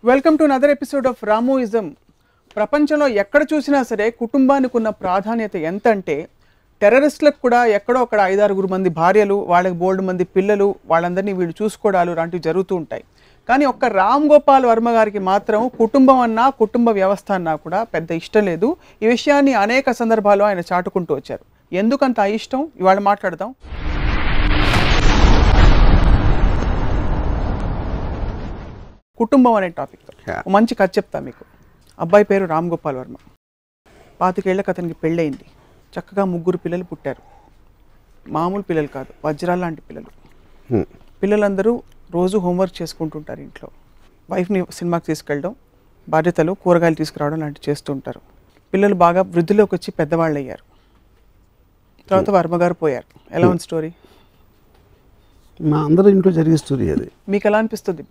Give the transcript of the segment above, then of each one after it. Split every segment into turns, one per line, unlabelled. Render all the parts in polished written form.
Welcome to another episode of Ramuism. ప్రపంచంలో ఎక్కడ చూసినా సరే కుటుంబానికి ఉన్న ప్రాధాన్యత ఎంత అంటే టెర్రరిస్టులకు కూడా ఎక్కడో అక్కడ 5-6 మంది భార్యలు, వాళ్ళకి బోల్డ్ మంది పిల్లలు, వాళ్ళందరినీ వీళ్ళు చూసుకోవడాలు లాంటివి జరుగుతూ ఉంటాయి. కానీ ఒక్క రామ్ గోపాల్ వర్మ గారికి మాత్రం కుటుంబం అన్నా కుటుంబ వ్యవస్థ అన్నా కూడా పెద్ద ఇష్టం లేదు. ఈ విషయాన్ని అనేక సందర్భాల్లో ఆయన చాటుకుంటూ వచ్చారు. ఎందుకంత ఇష్టం ఇవాళ మాట్లాడదాం. కుటుంబం అనే టాపిక్తో మంచి కథ చెప్తా మీకు. అబ్బాయి పేరు రామ్ గోపాల్ వర్మ. 25 ఏళ్ళకి అతనికి పెళ్ళయింది. చక్కగా 3 పిల్లలు పుట్టారు. మామూలు పిల్లలు కాదు, వజ్రాల లాంటి పిల్లలు. పిల్లలందరూ రోజు హోంవర్క్ చేసుకుంటుంటారు ఇంట్లో. వైఫ్ని సినిమాకి తీసుకెళ్ళడం, బాధ్యతలు, కూరగాయలు తీసుకురావడం లాంటివి చేస్తూ ఉంటారు. పిల్లలు బాగా వృద్ధిలోకి వచ్చి పెద్దవాళ్ళు అయ్యారు. తర్వాత వర్మ గారు పోయారు. ఎలా ఉంది స్టోరీ?
మా అందరూ ఇంట్లో జరిగే స్టోరీ అది.
మీకు ఎలా అనిపిస్తుంది?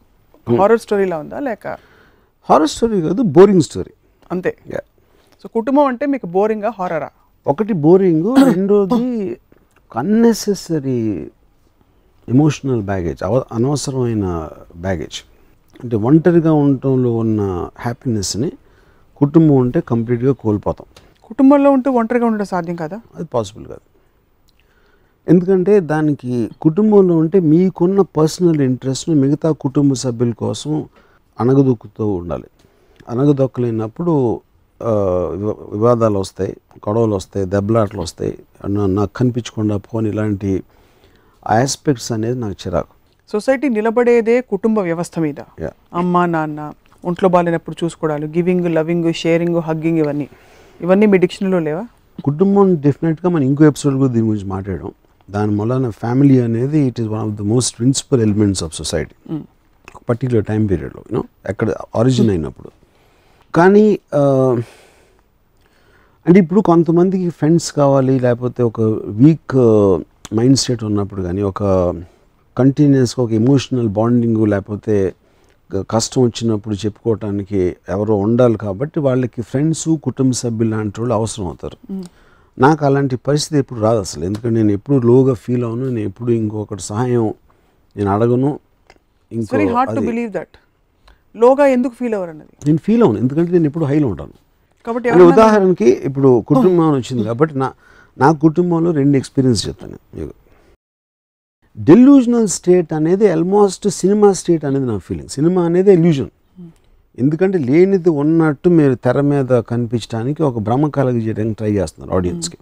హారర్ స్టోరీలా ఉందా లేక?
హారర్ స్టోరీ కాదు, బోరింగ్ స్టోరీ
అంతే. సో కుటుంబం అంటే మీకు బోరింగా హారరా?
ఒకటి బోరింగ్, రెండోది అన్నెసెసరీ ఎమోషనల్ బ్యాగేజ్, అనవసరమైన బ్యాగేజ్. అంటే ఒంటరిగా ఉండటంలో ఉన్న హ్యాపీనెస్ని కుటుంబం ఉంటే కంప్లీట్గా కోల్పోతాం.
కుటుంబంలో ఉంటూ ఒంటరిగా ఉండడం సాధ్యం కదా?
అది పాసిబుల్ కాదు. ఎందుకంటే దానికి కుటుంబంలో ఉంటే మీకున్న పర్సనల్ ఇంట్రెస్ట్ను మిగతా కుటుంబ సభ్యుల కోసం అణగదొక్కుతూ ఉండాలి. అణగదొక్కలేనప్పుడు వివాదాలు వస్తాయి, గొడవలు వస్తాయి, దెబ్బలాటలు వస్తాయి. నాకు కనిపించకుండా పోని ఇలాంటి ఆస్పెక్ట్స్ అనేది నాకు చిరాకు.
సొసైటీ నిలబడేదే కుటుంబ వ్యవస్థ మీద. అమ్మ నాన్న ఒంట్లో బాగాలేనప్పుడు చూసుకోవడాలు, గివింగ్, లవింగ్, షేరింగ్, హగ్గింగ్, ఇవన్నీ మీ డిక్షనరీలో లేవా?
కుటుంబం డెఫినెట్గా మనం ఇంకో ఎపిసోడ్ కూడా దీని గురించి మాట్లాడడం. దాని వలన ఫ్యామిలీ అనేది it is one of the most principal elements of society ఒక పర్టికులర్ టైం పీరియడ్లో, యూనో, ఎక్కడ ఆరిజిన్ అయినప్పుడు. కానీ అంటే ఇప్పుడు కొంతమందికి ఫ్రెండ్స్ కావాలి, లేకపోతే ఒక వీక్ మైండ్ సెట్ ఉన్నప్పుడు, కానీ ఒక కంటిన్యూస్గా ఒక ఎమోషనల్ బాండింగ్, లేకపోతే కష్టం వచ్చినప్పుడు చెప్పుకోవటానికి ఎవరో ఉండాలి. కాబట్టి వాళ్ళకి ఫ్రెండ్స్, కుటుంబ సభ్యులు లాంటి వాళ్ళు అవసరం అవుతారు. నాకు అలాంటి పరిస్థితి ఎప్పుడు రాదు అసలు. ఎందుకంటే నేను ఎప్పుడు లోగా ఫీల్ అవును, నేను ఎప్పుడు ఇంకొకటి సహాయం నేను అడగను.
Very hard to believe that. లోగా ఎందుకు ఫీల్ అవ్వరు అన్నది
నేను ఫీల్ అవును, ఎందుకంటే నేను ఎప్పుడు హైలో ఉంటాను.
కాబట్టి
ఉదాహరణకి ఇప్పుడు కుటుంబం వచ్చింది కాబట్టి నా కుటుంబంలో 2 ఎక్స్పీరియన్స్ చెప్తాను మీకు. డెల్యూజనల్ స్టేట్ అనేది ఆల్మోస్ట్ సినిమా స్టేట్ అనేది నా ఫీలింగ్. సినిమా అనేది ఎల్యూజన్. ఎందుకంటే లేనిది ఉన్నట్టు మీరు తెర మీద కనిపించడానికి ఒక భ్రమ కలగజేయడానికి ట్రై చేస్తున్నారు ఆడియన్స్కి.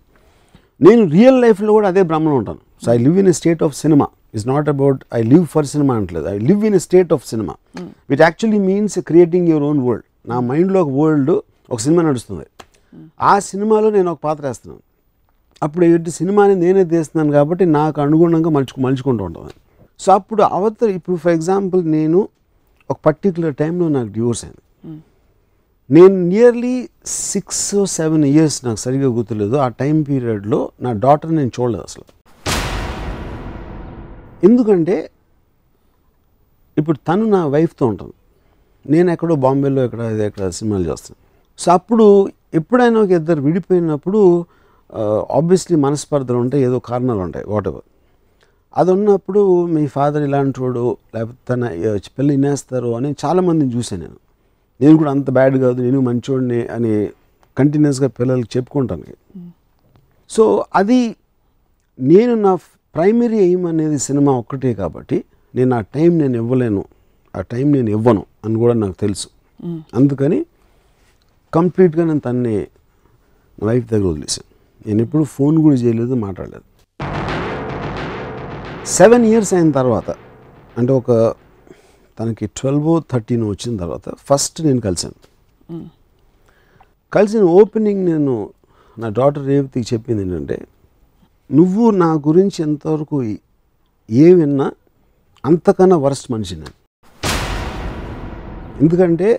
నేను రియల్ లైఫ్లో కూడా అదే భ్రమలో ఉంటాను. So I live in a state of cinema. It's not about I live for cinema అంటలేదు. I live in a state of cinema which actually means creating your own world. నా మైండ్లో ఒక వరల్డ్, ఒక సినిమా నడుస్తుంది. ఆ సినిమాలో నేను ఒక పాత్ర వేస్తున్నాను. అప్పుడు ఏంటి, సినిమాని నేనే తీస్తున్నాను కాబట్టి నాకు అనుగుణంగా మలుచుకుంటూ ఉంటాను. సో అప్పుడు ఇప్పుడు ఫర్ ఎగ్జాంపుల్ నేను ఒక పర్టికులర్ టైంలో నాకు డివోర్స్ అయింది. నేను నియర్లీ 6 or 7 years, నాకు సరిగ్గా గుర్తులేదు, ఆ టైం పీరియడ్లో నా డాటర్ నేను చూడలేదు అసలు. ఎందుకంటే ఇప్పుడు తను నా వైఫ్తో ఉంటాను, నేను ఎక్కడో బాంబేలో ఎక్కడ సినిమాలు చేస్తాను. సో అప్పుడు ఎప్పుడైనా ఒక ఇద్దరు విడిపోయినప్పుడు ఆబ్వియస్లీ మనస్పర్ధలు ఉంటాయి, ఏదో కారణాలు ఉంటాయి, వాటెవర్. అది ఉన్నప్పుడు మీ ఫాదర్ ఇలాంటి వాడు, లేకపోతే తన పిల్లలు వినేస్తారు అని చాలామందిని చూసాను నేను కూడా అంత బ్యాడ్ కాదు, నేను మంచోడిని అని కంటిన్యూస్గా పిల్లలకి చెప్పుకుంటాను. సో అది నేను నా ప్రైమరీ ఎయిమ్ అనేది సినిమా ఒక్కటే కాబట్టి నేను ఆ టైం నేను ఇవ్వలేను, ఆ టైం నేను ఇవ్వను అని కూడా నాకు తెలుసు. అందుకని కంప్లీట్గా నేను తన్ని నా వైఫ్ దగ్గర వదిలేసాను. నేను ఎప్పుడు ఫోన్ కూడా చేయలేదు, మాట్లాడలేదు. 7 years అయిన తర్వాత, అంటే ఒక తనకి 12 or 13 వచ్చిన తర్వాత ఫస్ట్ నేను కలిసిన ఓపెనింగ్ నేను నా డాటర్ రేవతికి చెప్పింది ఏంటంటే, నువ్వు నా గురించి ఎంతవరకు ఏ విన్నా అంతకన్నా వరస్ట్ మనిషి నేను. ఎందుకంటే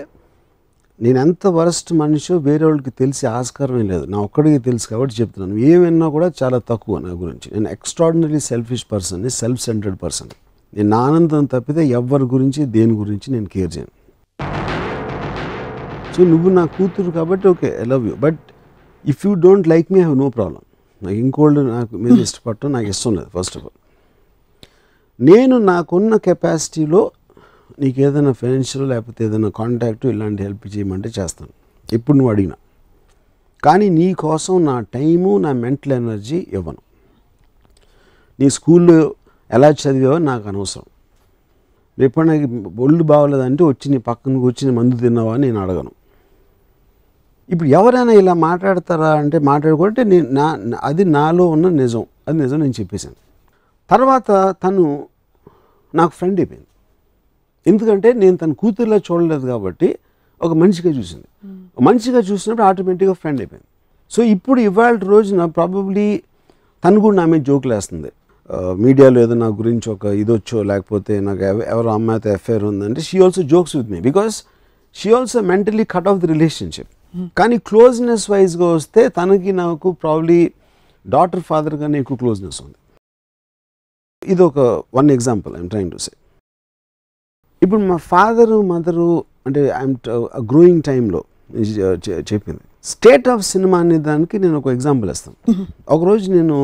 నేను ఎంత వరస్ట్ మనిషో వేరే వాళ్ళకి తెలిసే ఆస్కారమే లేదు, నా ఒక్కడికి తెలుసు కాబట్టి చెప్తున్నాను. ఏమైనా కూడా చాలా తక్కువ నా గురించి. నేను ఎక్స్ట్రాడినరీ సెల్ఫిష్ పర్సన్ని, సెల్ఫ్ సెంటర్డ్ పర్సన్. నేను నా ఆనందం తప్పితే ఎవరి గురించి దేని గురించి నేను కేర్ చేయను. సో నువ్వు నా కూతురు కాబట్టి okay, I love you, but if you don't like me I have no problem. నాకు ఇంకోళ్ళు నాకు మీద ఇష్టపడటం నాకు ఇష్టం లేదు. ఫస్ట్ ఆఫ్ ఆల్ నేను నాకున్న కెపాసిటీలో నీకు ఏదైనా ఫైనాన్షియల్ లేకపోతే ఏదైనా కాంటాక్ట్ ఇలాంటి హెల్ప్ చేయమంటే చేస్తాను, ఎప్పుడు నువ్వు అడిగినా. కానీ నీ కోసం నా టైము, నా మెంటల్ ఎనర్జీ ఇవ్వను. నీ స్కూల్లో ఎలా చదివావో నాకు అనవసరం. రేపు నాకు ఒళ్ళు బాగోలేదంటే వచ్చి నీ పక్కన కూర్చుని మందు తిన్నావా అని నేను అడగను. ఇప్పుడు ఎవరైనా ఇలా మాట్లాడతారా అంటే మాట్లాడుకుంటే అది నాలో ఉన్న నిజం, అది నిజం నేను చెప్పేశాను. తర్వాత తను నాకు ఫ్రెండ్ అయిపోయింది. ఎందుకంటే నేను తన కూతురులో చూడలేదు కాబట్టి ఒక మనిషిగా చూసింది. మనిషిగా చూసినప్పుడు ఆటోమేటిక్గా ఫ్రెండ్ అయిపోయింది. సో ఇప్పుడు ఇవాళ రోజున ప్రాబబ్లీ తను కూడా నా మీద జోకులు వేస్తుంది. మీడియాలో ఏదో నా గురించి ఒక ఇదొచ్చో లేకపోతే నాకు ఎవరో అమ్మాయితో అఫేర్ ఉందంటే she also jokes with me because she also mentally cut off the relationship. కానీ క్లోజ్నెస్ వైజ్గా వస్తే తనకి నాకు ప్రాబ్లీ డాటర్ ఫాదర్ గానే ఎక్కువ క్లోజ్నెస్ ఉంది. ఇది ఒక one example I'm trying to say. ఇప్పుడు మా ఫాదరు మదరు అంటే ఐఎమ్ గ్రోయింగ్ టైంలో చెప్పింది. స్టేట్ ఆఫ్ సినిమా అనే దానికి నేను ఒక ఎగ్జాంపుల్ ఇస్తాను. ఒకరోజు నేను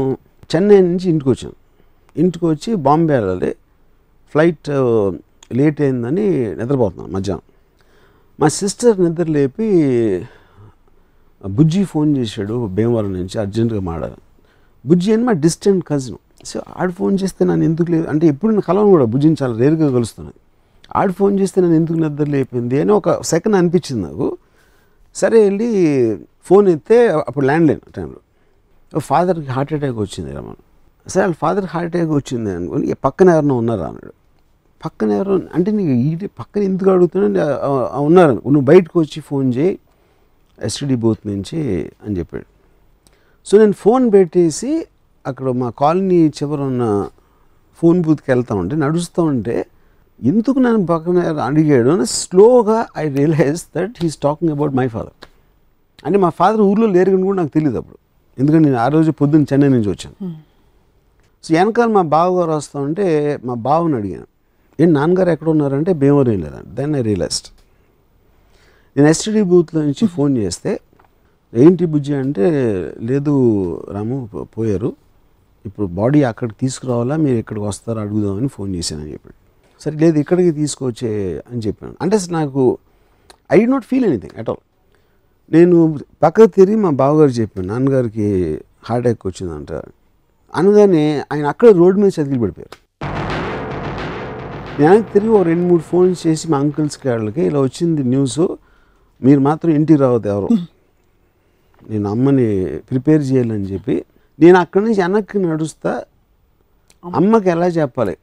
చెన్నై నుంచి ఇంటికి వచ్చాను. ఇంటికి వచ్చి బాంబే వెళ్ళాలి, ఫ్లైట్ లేట్ అయిందని నిద్రపోతున్నాను మధ్యాహ్నం. మా సిస్టర్ నిద్ర లేపి బుజ్జి ఫోన్ చేశాడు భీమవరం నుంచి, అర్జెంటుగా మాట్లాడాలి. బుజ్జి అని మా డిస్టెంట్ కజిన్. సో ఆడు ఫోన్ చేస్తే నన్ను ఎందుకు లేదు అంటే ఎప్పుడు నేను కలవను కూడా, బుజ్జిని చాలా రేరుగా కలుస్తున్నాను. ఆడు ఫోన్ చేస్తే నన్ను ఎందుకు నిద్ర లేపింది అని ఒక సెకండ్ అనిపించింది నాకు. సరే వెళ్ళి ఫోన్ ఎత్తే అప్పుడు ల్యాండ్లైన్ టైంలో ఫాదర్కి హార్ట్ అటాక్ వచ్చింది రమణ. సరే వాళ్ళ ఫాదర్కి హార్ట్ అటాక్ వచ్చింది అనుకోని పక్కన ఎవరైనా ఉన్నారా అన్నాడు. పక్కన ఎవరు అంటే నీకు ఈ పక్కన ఎందుకు అడుగుతున్నా, ఉన్నారు, నువ్వు బయటకు వచ్చి ఫోన్ చేయి ఎస్టీడీ బూత్ నుంచి అని చెప్పాడు. సో నేను ఫోన్ పెట్టేసి అక్కడ మా కాలనీ చివర ఉన్న ఫోన్ బూత్కి వెళ్తా ఉంటే నడుస్తూ ఉంటే ఎందుకు నన్ను పక్కన అడిగాడు అని స్లోగా I realize that he's talking about my father. అంటే మా ఫాదర్ ఊర్లో లేరుగని కూడా నాకు తెలియదు అప్పుడు, ఎందుకంటే నేను ఆ రోజు పొద్దున్న చెన్నై నుంచి వచ్చాను. సో వెనకాల మా బావగారు వస్తూ ఉంటే మా బావని అడిగాను, ఏంటి నాన్నగారు ఎక్కడ ఉన్నారంటే భీమవరం లేదండి. Then I realized. నేను ఎస్టీడీ బూత్లో నుంచి ఫోన్ చేస్తే ఏంటి బుజ్జి అంటే లేదు రాము పోయారు, ఇప్పుడు బాడీ అక్కడికి తీసుకురావాలా, మీరు ఇక్కడికి వస్తారా అడుగుదామని ఫోన్ చేశానని చెప్పాడు. సరే లేదు ఇక్కడికి తీసుకొచ్చే అని చెప్పాను. అంటే నాకు I did not feel anything at all. నేను పక్కకు తిరిగి మా బావగారు చెప్పాను నాన్నగారికి హార్ట్ అటాక్ వచ్చిందంట అనగానే ఆయన అక్కడ రోడ్డు మీద చతికిలు పడిపోయారు. నేను తిరిగి ఒక 2-3 ఫోన్స్ చేసి మా అంకుల్స్కి వాళ్ళకి ఇలా వచ్చింది న్యూస్, మీరు మాత్రం ఇంటికి రావద్దు ఎవరు, నేను అమ్మని ప్రిపేర్ చేయాలని చెప్పి నేను అక్కడి నుంచి వెనక్కి నడుస్తా అమ్మకి ఎలా చెప్పాలి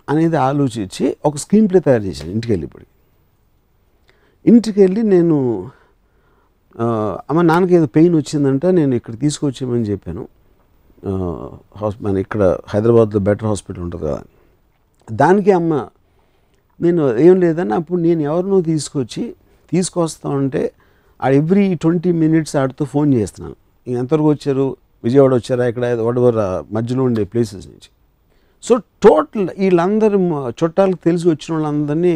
అనేది ఆలోచించి ఒక స్క్రీన్ ప్లే తయారు చేశాను. ఇంటికి వెళ్ళి ఇప్పటికి ఇంటికి వెళ్ళి నేను అమ్మ నాన్నకి ఏదో పెయిన్ వచ్చిందంట, నేను ఇక్కడ తీసుకొచ్చామని చెప్పాను. మన ఇక్కడ హైదరాబాద్లో బెటర్ హాస్పిటల్ ఉంటుంది కదా, దానికి అమ్మ నేను ఏం లేదని అప్పుడు నేను ఎవరినో తీసుకొస్తా ఉంటే ఎవ్రీ 20 minutes ఆడితో ఫోన్ చేస్తున్నాను, ఎంతవరకు వచ్చారు, విజయవాడ వచ్చారా, ఇక్కడ వాడెవర్ మధ్యలో ఉండే ప్లేసెస్ నుంచి. సో టోటల్ వీళ్ళందరూ చుట్టాలకు తెలిసి వచ్చిన వాళ్ళందరినీ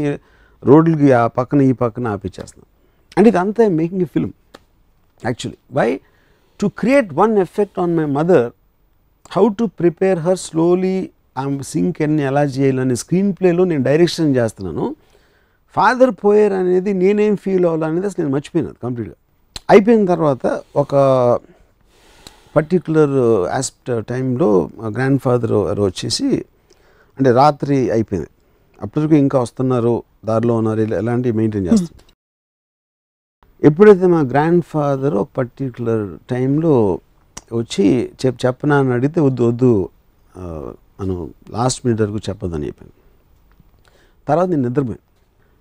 రోడ్లకి ఆ పక్కన ఈ పక్కన ఆపించేస్తున్నాను. అండ్ ఇదంతా making a film actually. Why to create one effect on my mother, how to prepare her slowly, ఆమె సింక్ అన్ని ఎలా చేయాలని స్క్రీన్ ప్లేలో నేను డైరెక్షన్ చేస్తున్నాను. ఫాదర్ పోయారు అనేది నేనేం ఫీల్ అవ్వాలనేది అసలు నేను మర్చిపోయినాను కంప్లీట్గా. అయిపోయిన తర్వాత ఒక పర్టికులర్ టైంలో మా గ్రాండ్ ఫాదర్ వచ్చేసి అంటే రాత్రి అయిపోయింది, అప్పటికి ఇంకా వస్తున్నారు, దారిలో ఉన్నారు, ఎలాంటివి మెయింటైన్ చేస్తారు. ఎప్పుడైతే మా గ్రాండ్ ఫాదర్ ఒక పర్టికులర్ టైంలో వచ్చి చెప్పనా అని అడిగితే వద్దు మనం లాస్ట్ మినిట్ వరకు చెప్పదని చెప్పాను. తర్వాత నేను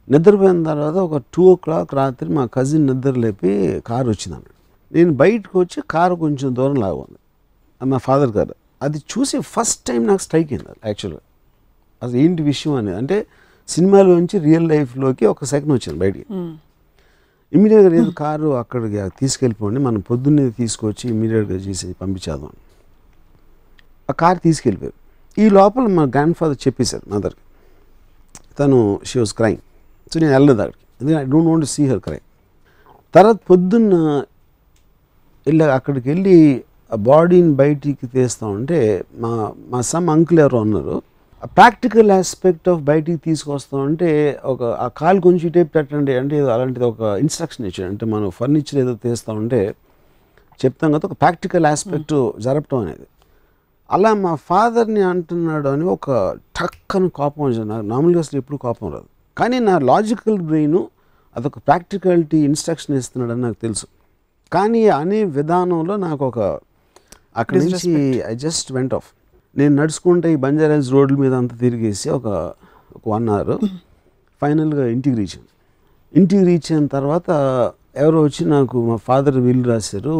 నిద్రపోయిన తర్వాత ఒక 2 o'clock రాత్రి మా కజిన్ నిద్ర లేపి కారు వచ్చింది అన్నాడు. నేను బయటకు వచ్చి కారు కొంచెం దూరం లాగుంది మా ఫాదర్ గారు. అది చూసి ఫస్ట్ టైం నాకు స్ట్రైక్ అయింది యాక్చువల్గా, అసలు ఏంటి విషయం అనేది. అంటే సినిమాలోంచి రియల్ లైఫ్లోకి ఒక సెకండ్ వచ్చింది బయటికి. ఇమీడియట్గా లేదు కారు అక్కడికి తీసుకెళ్ళిపోండి, మనం పొద్దున్నే తీసుకొచ్చి ఇమీడియట్గా చేసి పంపించేద్దాం. ఆ కారు తీసుకెళ్ళిపోయారు. ఈ లోపల మా గ్రాండ్ ఫాదర్ చెప్పేశారు మదర్కి, తను షీ వాజ్ క్రైమ్. సో నేను వెళ్ళలేదు అక్కడికి, ఎందుకంటే I don't want to see her cry. తర్వాత పొద్దున్న అక్కడికి వెళ్ళి ఆ బాడీని బయటికి తీస్తూ ఉంటే మా సమ్ అంకుల్ ఎవరో ఉన్నారు, ప్రాక్టికల్ ఆస్పెక్ట్ ఆఫ్ బయటికి తీసుకొస్తాం అంటే ఆ కాలు కొంచెం టేప్ పెట్టండి అంటే అలాంటిది ఒక ఇన్స్ట్రక్షన్ ఇచ్చాడు. అంటే మనం ఫర్నిచర్ ఏదో తీస్తామంటే చెప్తాం కదా, ఒక ప్రాక్టికల్ ఆస్పెక్ట్ జరపటం అనేది. అలా మా ఫాదర్ని అంటున్నాడు అని ఒక టక్కని కోపం వచ్చింది. నాకు నార్మల్గా అసలు ఎప్పుడు కోపం రాదు, కానీ నా లాజికల్ బ్రెయిన్ అదొక ప్రాక్టికాలిటీ ఇన్స్ట్రక్షన్ ఇస్తున్నాడని నాకు తెలుసు. కానీ అనే విధానంలో నాకు అక్కడి నుంచి ఐ జస్ట్ వెంట్ ఆఫ్. నేను నడుచుకుంటే ఈ బంజారాస్ రోడ్ల మీద అంతా తిరిగేసి ఒక 1 hour ఫైనల్గా ఇంటికి రీచ్ అయిన తర్వాత ఎవరో వచ్చి నాకు మా ఫాదర్ విల్ రాశారు,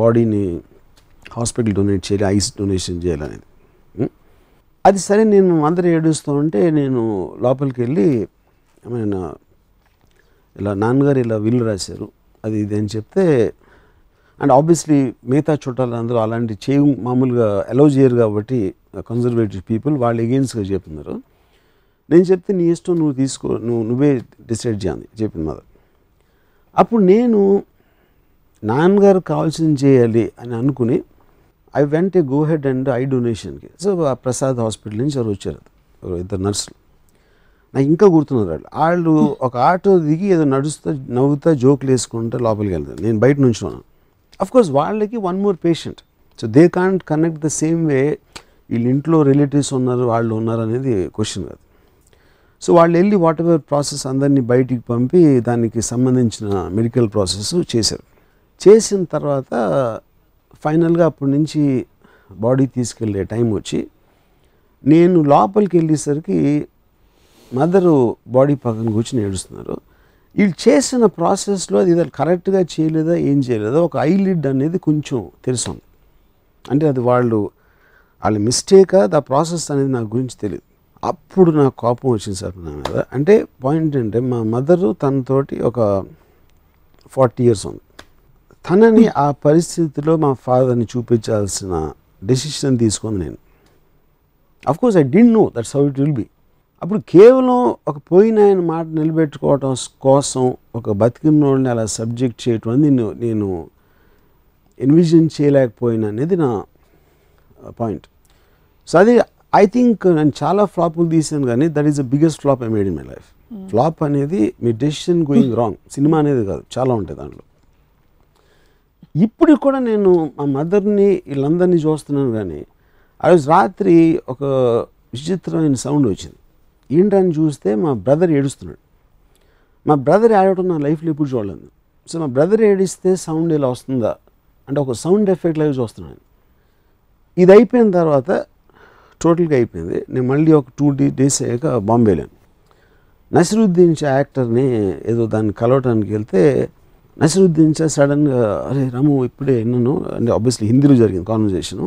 బాడీని హాస్పిటల్ డొనేట్ చేయాలి, ఐస్ డొనేషన్ చేయాలనేది. అది సరే, నేను అందరూ ఏడుస్తూ ఉంటే నేను లోపలికి వెళ్ళి ఇలా నాన్నగారు ఇలా విల్ రాశారు అది ఇది అని చెప్తే, అండ్ ఆబ్వియస్లీ మిగతా చుట్టాలు అందరూ అలాంటి మామూలుగా అలౌ చేయరు కాబట్టి కన్జర్వేటివ్ పీపుల్ వాళ్ళు ఎగెయిన్స్ట్గా చెప్తున్నారు. నేను చెప్తే నీ ఇష్టం, నువ్వు తీసుకో, నువ్వే డిసైడ్ చేయాలి చెప్పింది మదర్. అప్పుడు నేను నాన్నగారు కావాల్సింది చేయాలి అని అనుకుని I went go head and I డొనేషన్కి. సో ప్రసాద్ హాస్పిటల్ నుంచి ఎవరు వచ్చారు, 2 నర్సులు. నాకు ఇంకా గుర్తున్నారు. వాళ్ళు ఒక ఆటో దిగి ఏదో నవ్వుతా జోకులు వేసుకుంటే లోపలికి వెళ్తారు. నేను బయట నుంచి ఉన్నాను. అఫ్కోర్స్ వాళ్ళకి 1 more patient, so they can't connect the same way. వీళ్ళ ఇంట్లో రిలేటివ్స్ ఉన్నారు, వాళ్ళు ఉన్నారు అనేది క్వశ్చన్ కాదు. సో వాళ్ళు వెళ్ళి వాట్ ఎవర్ ప్రాసెస్ అందరినీ బయటికి పంపి దానికి సంబంధించిన మెడికల్ ప్రాసెస్ చేశారు. చేసిన తర్వాత ఫైనల్గా అప్పటి నుంచి బాడీ తీసుకెళ్ళే టైం వచ్చి నేను లోపలికి వెళ్ళేసరికి మదరు బాడీ పక్కన కూర్చొని ఏడుస్తున్నారు. వీళ్ళు చేసిన ప్రాసెస్లో అది కరెక్ట్గా చేయలేదా ఏం చేయలేదా, ఒక ఐలిడ్ అనేది కొంచెం తెలుసు. అంటే అది వాళ్ళ మిస్టేకా దా ప్రాసెస్ అనేది నాకు గురించి తెలియదు. అప్పుడు నాకు కోపం వచ్చింది సార్ నా మీద. అంటే పాయింట్ అంటే మా మదరు తనతోటి ఒక 40 years ఉంది. తనని ఆ పరిస్థితిలో మా ఫాదర్ని చూపించాల్సిన డెసిషన్ తీసుకుంది నేను. Of course I didn't know that's how it will be. అప్పుడు కేవలం ఒక పోయిన ఆయన మాట నిలబెట్టుకోవటం కోసం ఒక బతికిన వాళ్ళని అలా సబ్జెక్ట్ చేయటం అనేది నేను ఎన్విజన్ చేయలేకపోయినా అనేది నా పాయింట్. సో అది ఐ థింక్ నేను చాలా ఫ్లాపులు తీసాను, కానీ that is the biggest flop I made in my life. Flop అనేది మీ డెసిషన్ గోయింగ్ రాంగ్, సినిమా అనేది కాదు, చాలా ఉంటాయి దాంట్లో. ఇప్పుడు కూడా నేను మా మదర్ని వీళ్ళందరినీ చూస్తున్నాను, కానీ ఆ రోజు రాత్రి ఒక విచిత్రమైన సౌండ్ వచ్చింది. ఏంటని చూస్తే మా బ్రదర్ ఏడుస్తున్నాడు. మా బ్రదర్ ఏడవడం నా లైఫ్లో ఎప్పుడు చూడలేదు. సో మా బ్రదర్ ఏడిస్తే సౌండ్ ఇలా వస్తుందా అంటే ఒక సౌండ్ ఎఫెక్ట్ లాగా చూస్తున్నాను. ఇది అయిపోయిన తర్వాత టోటల్గా అయిపోయింది. నేను మళ్ళీ ఒక 2 days అయ్యాక బాంబే వెళ్ళాను. నసిరుద్దీన్ షా యాక్టర్ని ఏదో దాన్ని కలవటానికి వెళ్తే నసిరుద్దీన్ షా సడన్గా అరే రాము ఇప్పుడే విన్నాను అంటే ఆబ్వియస్లీ హిందీలో జరిగింది కాన్వర్జేషను,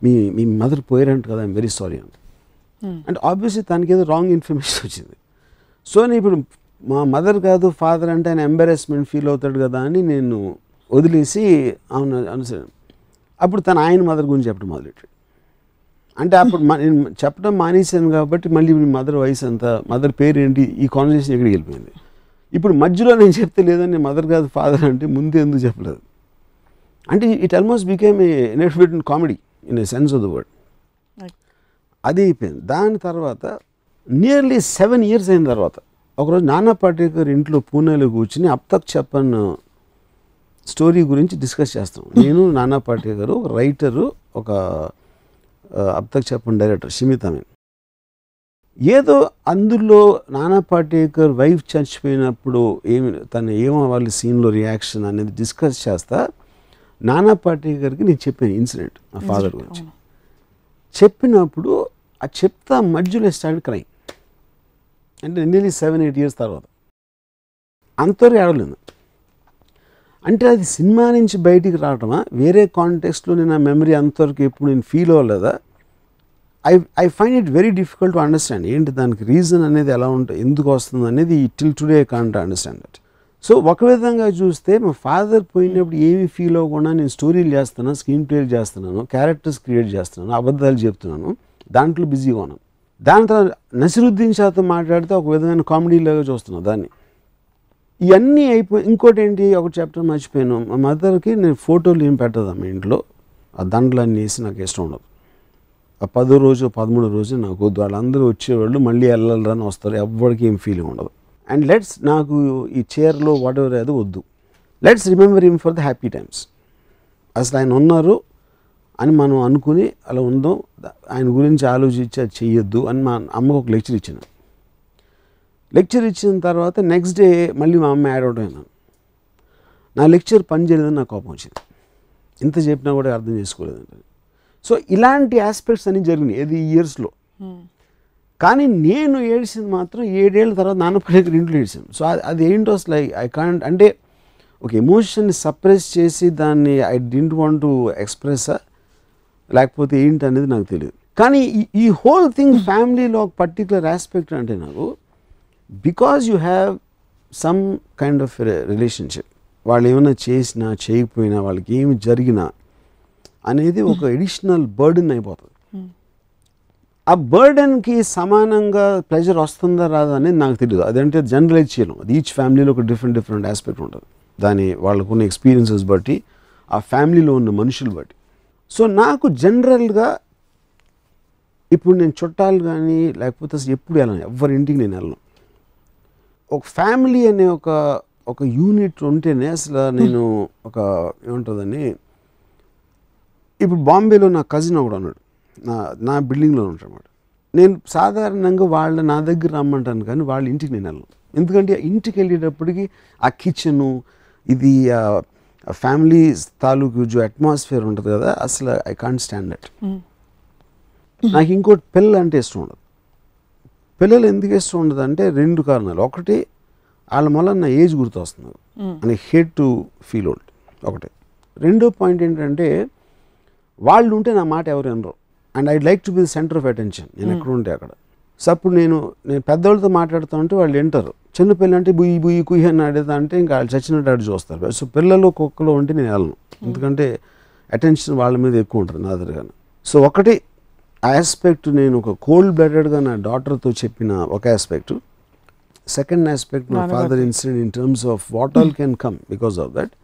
మీ మదర్ పోయారంట కదా, ఐఎమ్ వెరీ సారీ అంటే ఆబ్వియస్లీ తనకి ఏదో రాంగ్ ఇన్ఫర్మేషన్ వచ్చింది. సో నేను ఇప్పుడు మా మదర్ కాదు ఫాదర్ అంటే ఆయన ఎంబారెస్మెంట్ ఫీల్ అవుతాడు కదా అని నేను వదిలేసి అవును అనుసరి. అప్పుడు తను ఆయన మదర్ గురించి చెప్పడం మొదలెట్టాడు. అంటే అప్పుడు నేను చెప్పడం మానేశాను కాబట్టి మళ్ళీ మీ మదర్ వయసు ఎంత, మదర్ పేరు ఏంటి, ఈ కాన్వర్జేషన్ ఎక్కడికి వెళ్ళిపోయింది. ఇప్పుడు మధ్యలో నేను చెప్తే లేదని మదర్ కాదు ఫాదర్ అంటే ముందు ఎందుకు చెప్పలేదు అంటే it almost became a inefficient comedy in a sense of the word. అది అయిపోయింది. దాని తర్వాత నియర్లీ 7 years అయిన తర్వాత ఒకరోజు నానా పాటేకర్ ఇంట్లో పూణేలో కూర్చుని అబ్ తక్ చెప్పన్ స్టోరీ గురించి డిస్కస్ చేస్తాం. నేను నానా పాటేకర్, ఒక రైటరు, ఒక అబ్ తక్ చెప్పన్ డైరెక్టర్ షిమిత్ అమీన్. ఏదో అందులో నానా పాటేకర్ వైఫ్ చచ్చిపోయినప్పుడు తను ఏమవ్వాలి సీన్లో రియాక్షన్ అనేది డిస్కస్ చేస్తా నానా పాటేకర్కి నేను చెప్పాను ఇన్సిడెంట్ మా ఫాదర్ గురించి. చెప్పినప్పుడు ఆ చెప్తా మధ్యలో స్టార్ట్ క్రైమ్. అంటే నియర్లీ 7-8 years తర్వాత అంతవరకు ఏడవలేదు. అంటే అది సినిమా నుంచి బయటికి రావటమా, వేరే కాంటెక్స్ట్లో నేను ఆ మెమరీ అంతవరకు ఎప్పుడు నేను ఫీల్ అవ్వలేదా, I find it very difficult to understand. ఏంటి దానికి రీజన్ అనేది ఎలా ఉంటుంది, ఎందుకు వస్తుంది అనేది till today I can't understand that. So ఒక విధంగా చూస్తే మా ఫాదర్ పోయినప్పుడు ఏమీ ఫీల్ అవ్వకుండా నేను స్టోరీలు చేస్తున్నాను, స్క్రీన్ ప్లేలు చేస్తున్నాను, క్యారెక్టర్స్ క్రియేట్ చేస్తున్నాను, అబద్ధాలు చెప్తున్నాను, దాంట్లో బిజీగా ఉన్నాను. దాని తర్వాత నసిరుద్దీన్ షాతో మాట్లాడితే ఒక విధమైన కామెడీలాగా చూస్తున్నాను దాన్ని. ఇవన్నీ అయిపోయి ఇంకోటి ఏంటి, ఒక చాప్టర్ మర్చిపోయాను. మా మదర్కి నేను ఫోటోలు ఏం పెట్టదా మా ఇంట్లో, ఆ దండలన్నీ వేసి నాకు ఇష్టం ఉండదు. 10వ రోజు 13వ రోజు నాకు వద్దు, వాళ్ళందరూ వచ్చేవాళ్ళు మళ్ళీ వెళ్ళాలని వస్తారు, ఎవ్వరికి ఏం ఫీలింగ్ ఉండదు. అండ్ లెట్స్ నాకు ఈ చైర్లో వాట్ ఎవర్ అది వద్దు, let's remember him for the happy times. అసలు ఆయన ఉన్నారు అని మనం అనుకుని అలా ఉందాం, ఆయన గురించి ఆలోచించి అది చెయ్యొద్దు అని మా అమ్మకు ఒక లెక్చర్ ఇచ్చాను. లెక్చర్ ఇచ్చిన తర్వాత నెక్స్ట్ డే మళ్ళీ మా అమ్మ యాడ్ అవుట్ అయినాను. నా లెక్చర్ పని చేయలేదని నాకు కోపం వచ్చింది, ఇంత చెప్పినా కూడా అర్థం చేసుకోలేదంటే. సో ఇలాంటి ఆస్పెక్ట్స్ అన్నీ జరిగినాయి ఏది ఈ ఇయర్స్లో. కానీ నేను ఏడ్చింది మాత్రం 7 ఏళ్ళ తర్వాత నాన్న పడేకర్ ఇంట్లో ఏడ్చాను. సో అది ఏంటో అసలు ఐ కాంట్, అంటే ఒక ఎమోషన్ని సప్రెస్ చేసి దాన్ని I didn't want to express లేకపోతే ఏంటి అనేది నాకు తెలియదు. కానీ ఈ హోల్ థింగ్ ఫ్యామిలీలో ఒక పర్టికులర్ ఆస్పెక్ట్ అంటే నాకు, because you have some kind of relationship, వాళ్ళు ఏమైనా చేసినా చేయకపోయినా వాళ్ళకి ఏమి జరిగినా అనేది ఒక ఎడిషనల్ బర్డెన్ అయిపోతుంది. ఆ బర్డెన్కి సమానంగా ప్లెజర్ వస్తుందా రాదా అనేది నాకు తెలియదు. అదంటే జనరలైజ్ చేయలేం, అది ఈచ్ ఫ్యామిలీలో ఒక డిఫరెంట్ ఆస్పెక్ట్ ఉంటుంది, దాని వాళ్ళకున్న ఎక్స్పీరియన్సెస్ బట్టి, ఆ ఫ్యామిలీలో ఉన్న మనుషులు బట్టి. సో నాకు జనరల్గా ఇప్పుడు నేను చుట్టాలు కానీ లేకపోతే అసలు ఎప్పుడు వెళ్ళను, ఎవరి ఇంటికి నేను వెళ్ళను. ఒక ఫ్యామిలీ అనే ఒక యూనిట్ ఉంటేనే అసలు నేను ఒక ఏముంటుందని, ఇప్పుడు బాంబేలో నా కజిన్ ఒకడు ఉన్నాడు, నా బిల్డింగ్లో ఉంటాడు. నేను సాధారణంగా నా దగ్గర రమ్మంటాను కానీ వాళ్ళ ఇంటికి నేను వెళ్ళను. ఎందుకంటే ఇంటికి వెళ్ళేటప్పటికి ఆ కిచెను ఇది ఫ్యామిలీ తాలూకు జో అట్మాస్ఫియర్ ఉంటుంది కదా, అసలు ఐ కాంట్ స్టాండ్ దట్. నాకు ఇంకోటి పిల్లలు అంటే ఇష్టం ఉండదు. పిల్లలు ఎందుకు ఇష్టం ఉండదు అంటే 2 కారణాలు. ఒకటి, వాళ్ళ వల్ల నా ఏజ్ గుర్తొస్తుంది, I hate to feel old ఒకటి. రెండో పాయింట్ ఏంటంటే వాళ్ళు ఉంటే నా మాట ఎవరు వినరు, and I'd like to be the centre of attention, నేను ఎక్కడ ఉంటే అక్కడ. సో అప్పుడు నేను పెద్దవాళ్ళతో మాట్లాడుతూ ఉంటే వాళ్ళు వింటారు, చిన్నపిల్లలు అంటే బుయ్యి బుయ్యి కుయ్యి అని ఆడేదా అంటే ఇంకా వాళ్ళు చచ్చినట్టు ఆడి చూస్తారు. సో పిల్లలు కుక్కలో ఉంటే నేను వెళ్ళను, ఎందుకంటే అటెన్షన్ వాళ్ళ మీద ఎక్కువ ఉంటుంది నా దగ్గర. సో ఒకటి ఆస్పెక్ట్, నేను ఒక కోల్డ్ బ్లడెడ్గా నా డాటర్తో చెప్పిన ఒక aspect. Second aspect, my father incident in terms of what all can come because of that.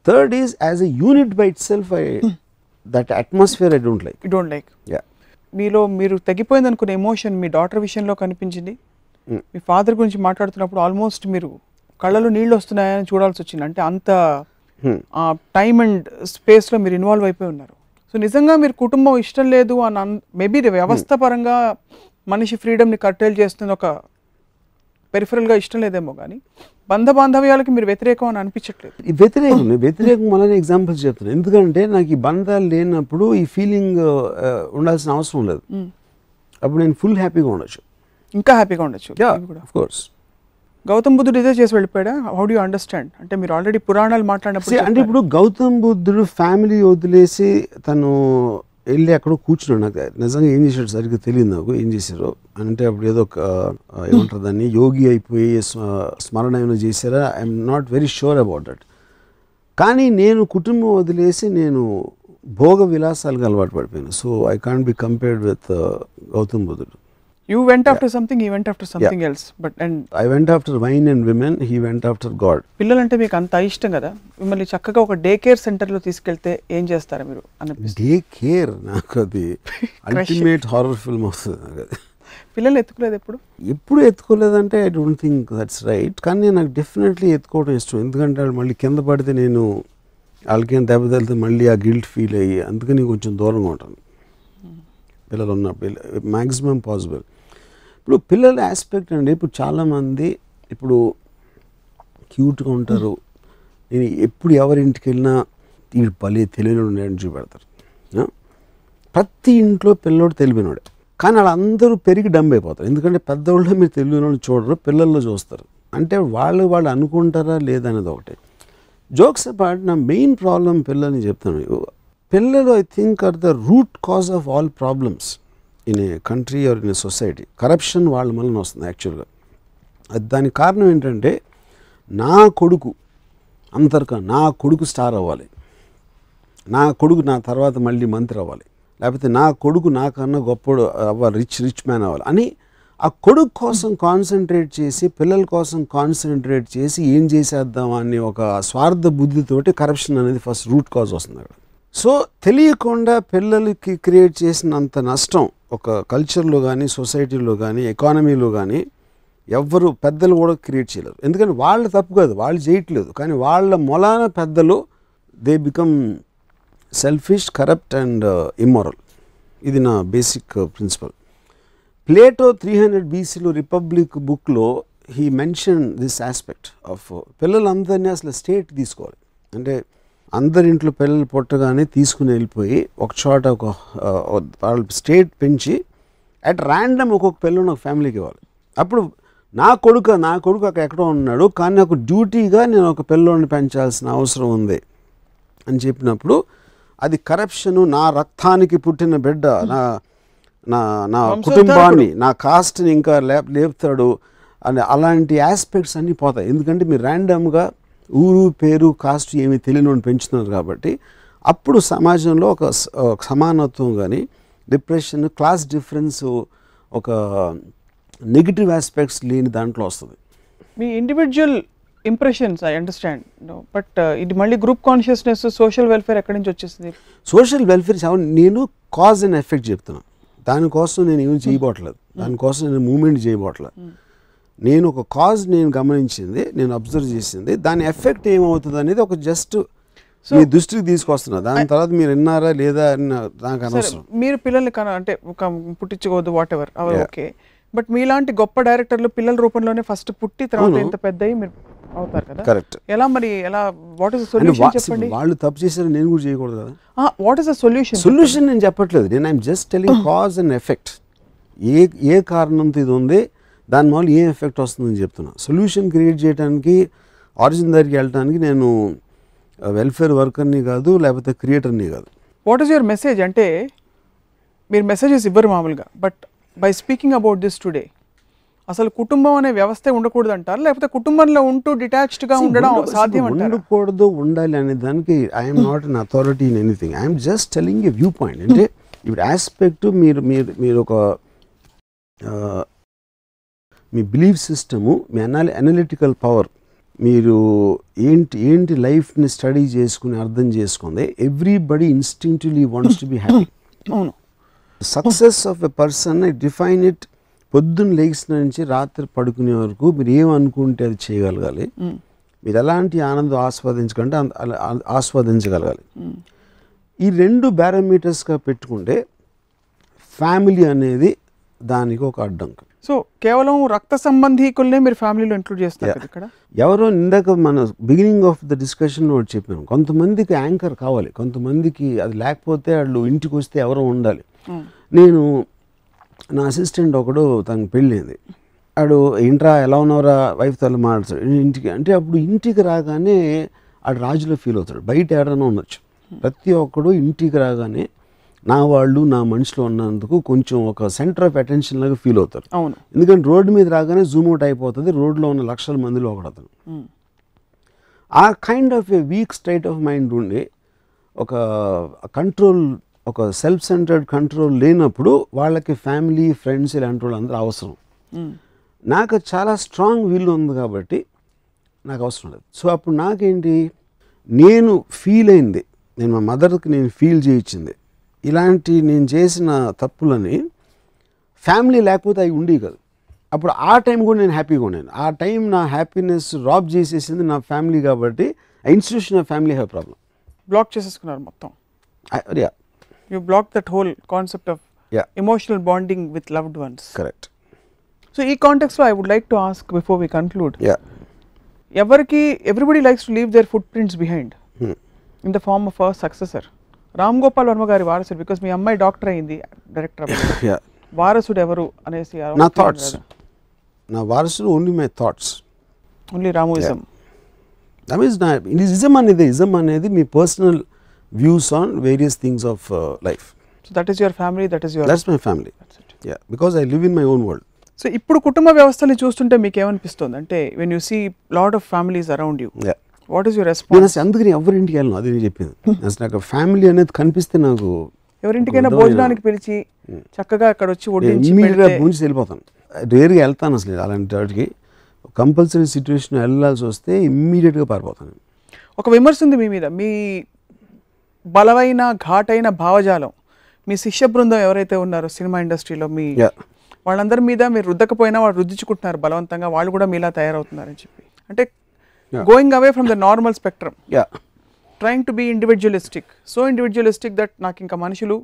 Third is as a unit by it self, that atmosphere I don't like. Yeah,
మీలో మీరు తగ్గిపోయింది అనుకునే emotion మీ daughter విషయంలో కనిపించింది. మీ father గురించి మాట్లాడుతున్నప్పుడు almost మీరు కళ్ళలో నీళ్ళు వస్తున్నాయని చూడాల్సి వచ్చింది, అంటే అంత టైమ్ అండ్ స్పేస్లో మీరు ఇన్వాల్వ్ అయిపోయి ఉన్నారు. సో నిజంగా మీరు కుటుంబం ఇష్టం లేదు అని మేబీ వ్యవస్థ పరంగా మనిషి ఫ్రీడమ్ని కట్టేలు చేస్తుంది, ఒక పెరిఫరల్గా ఇష్టం లేదేమో, కానీ బాంధవ్యాలకి మీరు వ్యతిరేకం అని అనిపించట్లేదు.
ఈ వ్యతిరేకం వల్లనే ఎగ్జాంపుల్స్ చెప్తున్నాను. ఎందుకంటే నాకు ఈ బంధాలు లేనప్పుడు ఈ ఫీలింగ్ ఉండాల్సిన అవసరం లేదు. అప్పుడు నేను ఫుల్ హ్యాపీగా ఉండొచ్చు,
ఇంకా హ్యాపీగా ఉండొచ్చు.
Of course.
గౌతమ్ బుద్ధుడు ఇదే చేసి వెళ్ళిపోయాడా? How do you understand? అంటే మీరు ఆల్రెడీ పురాణాలు మాట్లాడినప్పుడు
అంటే ఇప్పుడు గౌతమ్ బుద్ధుడు ఫ్యామిలీ వదిలేసి తను వెళ్ళి అక్కడ కూర్చున్నాడు. నాకు నిజంగా ఏం చేశాడు సరిగ్గా తెలియదు నాకు, ఏం చేశారు అంటే అప్పుడు ఏదో ఏమంటారు దాన్ని, యోగి అయిపోయి స్మరణ ఏమైనా చేశారా, I'm not very sure about that. కానీ నేను కుటుంబం వదిలేసి నేను భోగ విలాసాలకు అలవాటు పడిపోయాను. So I can't be compared with Gautam బుద్ధుడు.
You went after something, he went after something else. But and
I went after wine and women, he went after God.
పిల్లలంటే మీకు అంత ఇష్టం కదా, మిమ్మల్ని చక్కగా ఒక డే కేర్ సెంటర్లో తీసుకెళ్తే ఏం చేస్తారా మీరు అనిపిస్తుంది?
డే కేర్ నాకు అది అల్టిమేట్ హారర్ ఫిల్మ్ వస్తుంది నాకు అది.
పిల్లలు ఎత్తుకోలేదు ఎప్పుడు
ఎత్తుకోలేదంటే I don't think that's right. కానీ నాకు డెఫినెట్లీ ఎత్తుకోవడం ఇష్టం, ఎందుకంటే వాళ్ళు మళ్ళీ కింద పడితే నేను వాళ్ళకి దెబ్బ తగిలితే మళ్ళీ ఆ గిల్ట్ ఫీల్ అయ్యి, అందుకని కొంచెం దూరంగా ఉంటాను పిల్లలు ఉన్నప్పుడు మ్యాక్సిమం పాసిబుల్. ఇప్పుడు పిల్లల ఆస్పెక్ట్ అండి, ఇప్పుడు చాలామంది ఇప్పుడు క్యూట్గా ఉంటారు, నేను ఎప్పుడు ఎవరింటికి వెళ్ళినా వీడు భలే తెలియని ఉన్నాడని చూపెడతారు. ప్రతి ఇంట్లో పిల్లోడు తెలివినోడే, కానీ వాళ్ళందరూ పెరిగి డంబ్ అయిపోతారు. ఎందుకంటే పెద్దవాళ్ళు మీరు తెలియని వాళ్ళు చూడరు, పిల్లల్లో చూస్తారు. అంటే వాళ్ళు అనుకుంటారా లేదనేది ఒకటి. జోక్స్ అపార్ట్, నా మెయిన్ ప్రాబ్లం పిల్లల్ని చెప్తాను, పిల్లలు I think are the root cause of all problems in a country or in a society. Corruption వాళ్ళ వలన వస్తుంది యాక్చువల్గా. దానికి కారణం ఏంటంటే నా కొడుకు నా కొడుకు స్టార్ అవ్వాలి, నా కొడుకు నా తర్వాత మళ్ళీ మంత్రి అవ్వాలి, లేకపోతే నా కొడుకు నాకన్నా గొప్పడు అవ్వాలి, రిచ్ మ్యాన్ అవ్వాలి అని ఆ కొడుకు కోసం కాన్సన్ట్రేట్ చేసి, పిల్లల కోసం కాన్సన్ట్రేట్ చేసి ఏం చేసేద్దాం అని ఒక స్వార్థ బుద్ధితోటి కరప్షన్ అనేది ఫస్ట్ రూట్ కాజ్ వస్తుంది అక్కడ. సో తెలియకుండా పిల్లలకి క్రియేట్ చేసినంత నష్టం ఒక కల్చర్లో కానీ సొసైటీలో కానీ ఎకానమీలో కానీ ఎవ్వరు పెద్దలు కూడా క్రియేట్ చేయలేరు. ఎందుకంటే వాళ్ళ తప్పు కాదు, వాళ్ళు చేయట్లేదు, కానీ వాళ్ళ మొలాన పెద్దలు they become selfish, corrupt and immoral. ఇది నా బేసిక్ ప్రిన్సిపల్. ప్లేటో 300 BCలో రిపబ్లిక్ బుక్లో he mention this aspect of పిల్లలందరినీ అసలు స్టేట్ తీసుకోవాలి. అంటే అందరింట్లో పిల్లలు పుట్టగానే తీసుకుని వెళ్ళిపోయి ఒక చోట వాళ్ళ స్టేట్ పెంచి అట్ ర్యాండమ్ ఒక్కొక్క పిల్లని ఒక ఫ్యామిలీకి ఇవ్వాలి. అప్పుడు నా కొడుకు అక్కడ ఎక్కడో ఉన్నాడు, కానీ నాకు డ్యూటీగా నేను ఒక పిల్లోని పెంచాల్సిన అవసరం ఉంది అని చెప్పినప్పుడు అది కరప్షను, నా రక్తానికి పుట్టిన బిడ్డ, నా కుటుంబాన్ని, నా కాస్ట్ని ఇంకా లేపుతాడు అని అలాంటి ఆస్పెక్ట్స్ అన్నీ పోతాయి. ఎందుకంటే మీరు ర్యాండమ్గా ఊరు పేరు కాస్ట్ ఏమీ తెలియని పెంచుతున్నారు కాబట్టి అప్పుడు సమాజంలో ఒక సమానత్వం కానీ డిప్రెషన్, క్లాస్ డిఫరెన్స్, ఒక నెగిటివ్ ఆస్పెక్ట్స్ లేని దాంట్లో వస్తుంది.
మీ individual impressions I understand, but ఇది మళ్ళీ గ్రూప్ కాన్షియస్నెస్, సోషల్ వెల్ఫేర్ ఎక్కడి నుంచి వచ్చేసింది?
సోషల్ వెల్ఫేర్ నేను కాజ్ అండ్ ఎఫెక్ట్ చెప్తున్నాను. దానికోసం నేను ఏమి చేయబోట్లేదు, దానికోసం నేను మూమెంట్ చేయబోట్లేదు. నేను ఒక కాజ్ నేను గమనించింది, నేను అబ్జర్వ్ చేసింది, దాని ఎఫెక్ట్ ఏమవుతుంది అనేది ఒక జస్ట్ మీ దృష్టికి తీసుకొస్తున్నా. దాని తర్వాత మీరు విన్నారా లేదా నాకు అనవసరం.
మీరు పిల్లల్ని అంటే పుట్టించుకోవద్దు వాట్ ఎవర్ ఓకే, బట్ మీలాంటి గొప్ప డైరెక్టర్లు పిల్లల రూపంలోనే ఫస్ట్ పుట్టి తర్వాత ఇంత పెద్ద అయ్యి మీరు అవుతారు కదా.
కరెక్ట్.
ఎలా మరి ఎలా, వాట్ ఇస్ ద సొల్యూషన్ చెప్పండి.
వాళ్ళు తప్పు చేశారు, నేను కూడా చేయకూడదు కదా.
What is the solution?
Solution నేను చెప్పట్లేదు, నేను I'm just telling cause and effect. ఏ కారణంతో ఇది ఉంది, దానివల్ల ఏం ఎఫెక్ట్ వస్తుందని చెప్తున్నా. సొల్యూషన్ క్రియేట్ చేయడానికి, ఆరిజిన్ దగ్గరికి వెళ్ళడానికి నేను వెల్ఫేర్ వర్కర్ని కాదు, లేకపోతే క్రియేటర్ని కాదు.
What is your message? అంటే మీరు మెసేజెస్ ఇవ్వరు మామూలుగా, but by speaking about this today అసలు కుటుంబం అనే వ్యవస్థ ఉండకూడదు అంటారు, లేకపోతే కుటుంబంలో ఉంటూ డిటాచ్డ్గా ఉండడం సాధ్యం అంటారు?
ఉండకూడదు, ఉండాలి అనే దానికి I'm not an authority in anything. I'm just telling a view point. అంటే ఇప్పుడు ఆస్పెక్ట్ మీరు ఒక మీ బిలీఫ్ సిస్టము, మీ అనలిటికల్ పవర్, మీరు ఏంటి లైఫ్ని స్టడీ చేసుకుని అర్థం చేసుకుంది. Everybody instinctively wants to be happy.
అవును.
Success of a person I define it పొద్దున్న లేచిన నుంచి రాత్రి పడుకునే వరకు మీరు ఏమనుకుంటే అది చేయగలగాలి, మీరు ఎలాంటి ఆనందం ఆస్వాదించగలగాలి. ఈ 2 పారామీటర్స్గా పెట్టుకుంటే ఫ్యామిలీ అనేది దానికి ఒక అడ్డంకి.
సో కేవలం రక్త సంబంధీకులనే మీరు ఫ్యామిలీలో ఇంక్లూడ్ చేస్తారు ఇక్కడ.
ఎవరో ఇందాక మన బిగినింగ్ ఆఫ్ ద డిస్కషన్లో చెప్పాను, కొంతమందికి యాంకర్ కావాలి, కొంతమందికి అది లేకపోతే వాళ్ళు ఇంటికి వస్తే ఎవరో ఉండాలి. నేను నా అసిస్టెంట్ ఒకడు తనకు పెళ్ళింది, ఆడు ఇంట్రా ఎలా ఉన్నారా వైఫ్ తల మాట్లాడతాడు ఇంటికి అంటే, అప్పుడు ఇంటికి రాగానే ఆడు రాజులో ఫీల్ అవుతాడు. బయట ఎవరైనా ఉండొచ్చు, ప్రతి ఒక్కడు ఇంటికి రాగానే నా వాళ్ళు నా మనిషిలో ఉన్నందుకు కొంచెం ఒక సెంటర్ ఆఫ్ అటెన్షన్ లాగా ఫీల్ అవుతారు.
అవును.
ఎందుకంటే రోడ్డు మీద రాగానే జూమ్ అవుట్ అయిపోతుంది, రోడ్లో ఉన్న లక్షల మందిలో ఒకడతను. ఆ kind of A week state of mind ఉండి ఒక కంట్రోల్, ఒక సెల్ఫ్ సెంటర్డ్ కంట్రోల్ లేనప్పుడు వాళ్ళకి ఫ్యామిలీ, ఫ్రెండ్స్ ఇలాంటి వాళ్ళు అందరూ అవసరం. నాకు చాలా స్ట్రాంగ్ విల్ ఉంది కాబట్టి నాకు అవసరం లేదు. సో అప్పుడు నాకేంటి, నేను ఫీల్ అయింది, నేను మా మదర్కి నేను ఫీల్ చేయించింది, ఇలాంటి నేను చేసిన తప్పులని ఫ్యామిలీ లేకపోతే అవి ఉండేవి కాదు. అప్పుడు ఆ టైం కూడా నేను హ్యాపీగా ఉన్నాను. ఆ టైం నా హ్యాపీనెస్ రాబ్ చేసేసింది నా ఫ్యామిలీ కాబట్టి ఆ institution of family have problem.
Block చేసేసుకున్నారు మొత్తం.
Yeah,
you block that whole concept of emotional bonding with loved ones.
Correct.
So ఈ కాంటెక్స్లో I would like to ask before we conclude, everybody likes to leave their footprints behind in the form of a successor. Ram Gopal Varma garu వారసుడు, because మీ అమ్మాయి doctor అయింది, director వారసుడు ఎవరు అనేసి
నా thoughts, నా వారసుడు only my thoughts,
only Ramuism.
Ism అనేది మీ personal views on various things of life.
So that is your family, that's
my family. Yeah, because I live in my own world.
So ఇప్పుడు కుటుంబ వ్యవస్థని చూస్తుంటే మీకు ఏమనిపిస్తుంది? అంటే when you see lot of families around you, what is your response?
అందుకని ఎవరింటికి వెళ్ళను, అది నేను చెప్పింది. అసలు నాకు ఫ్యామిలీ అనేది కనిపిస్తే నాకు
ఎవరింటికైనా భోజనానికి పిలిచి చక్కగా అక్కడ వచ్చి
ఇమ్మీడియట్గా భోంచి వెళ్ళిపోతాను. రేరుగా వెళ్తాను అసలు అలాంటి వాటికి. కంపల్సరీ సిచ్యువేషన్ వెళ్ళాల్సి వస్తే ఇమ్మీడియట్గా పారిపోతాను.
ఒక విమర్శ ఉంది మీ మీద, మీ బలమైన ఘాటైన భావజాలం మీ శిష్య బృందం ఎవరైతే ఉన్నారో సినిమా ఇండస్ట్రీలో మీ వాళ్ళందరి మీద మీరు రుద్దకపోయినా వాళ్ళు రుద్దించుకుంటున్నారు బలవంతంగా, వాళ్ళు కూడా మీలా తయారవుతున్నారని చెప్పి. అంటే going away from the normal spectrum, trying to be individualistic, so individualistic that నాకు ఇంకా మనుషులు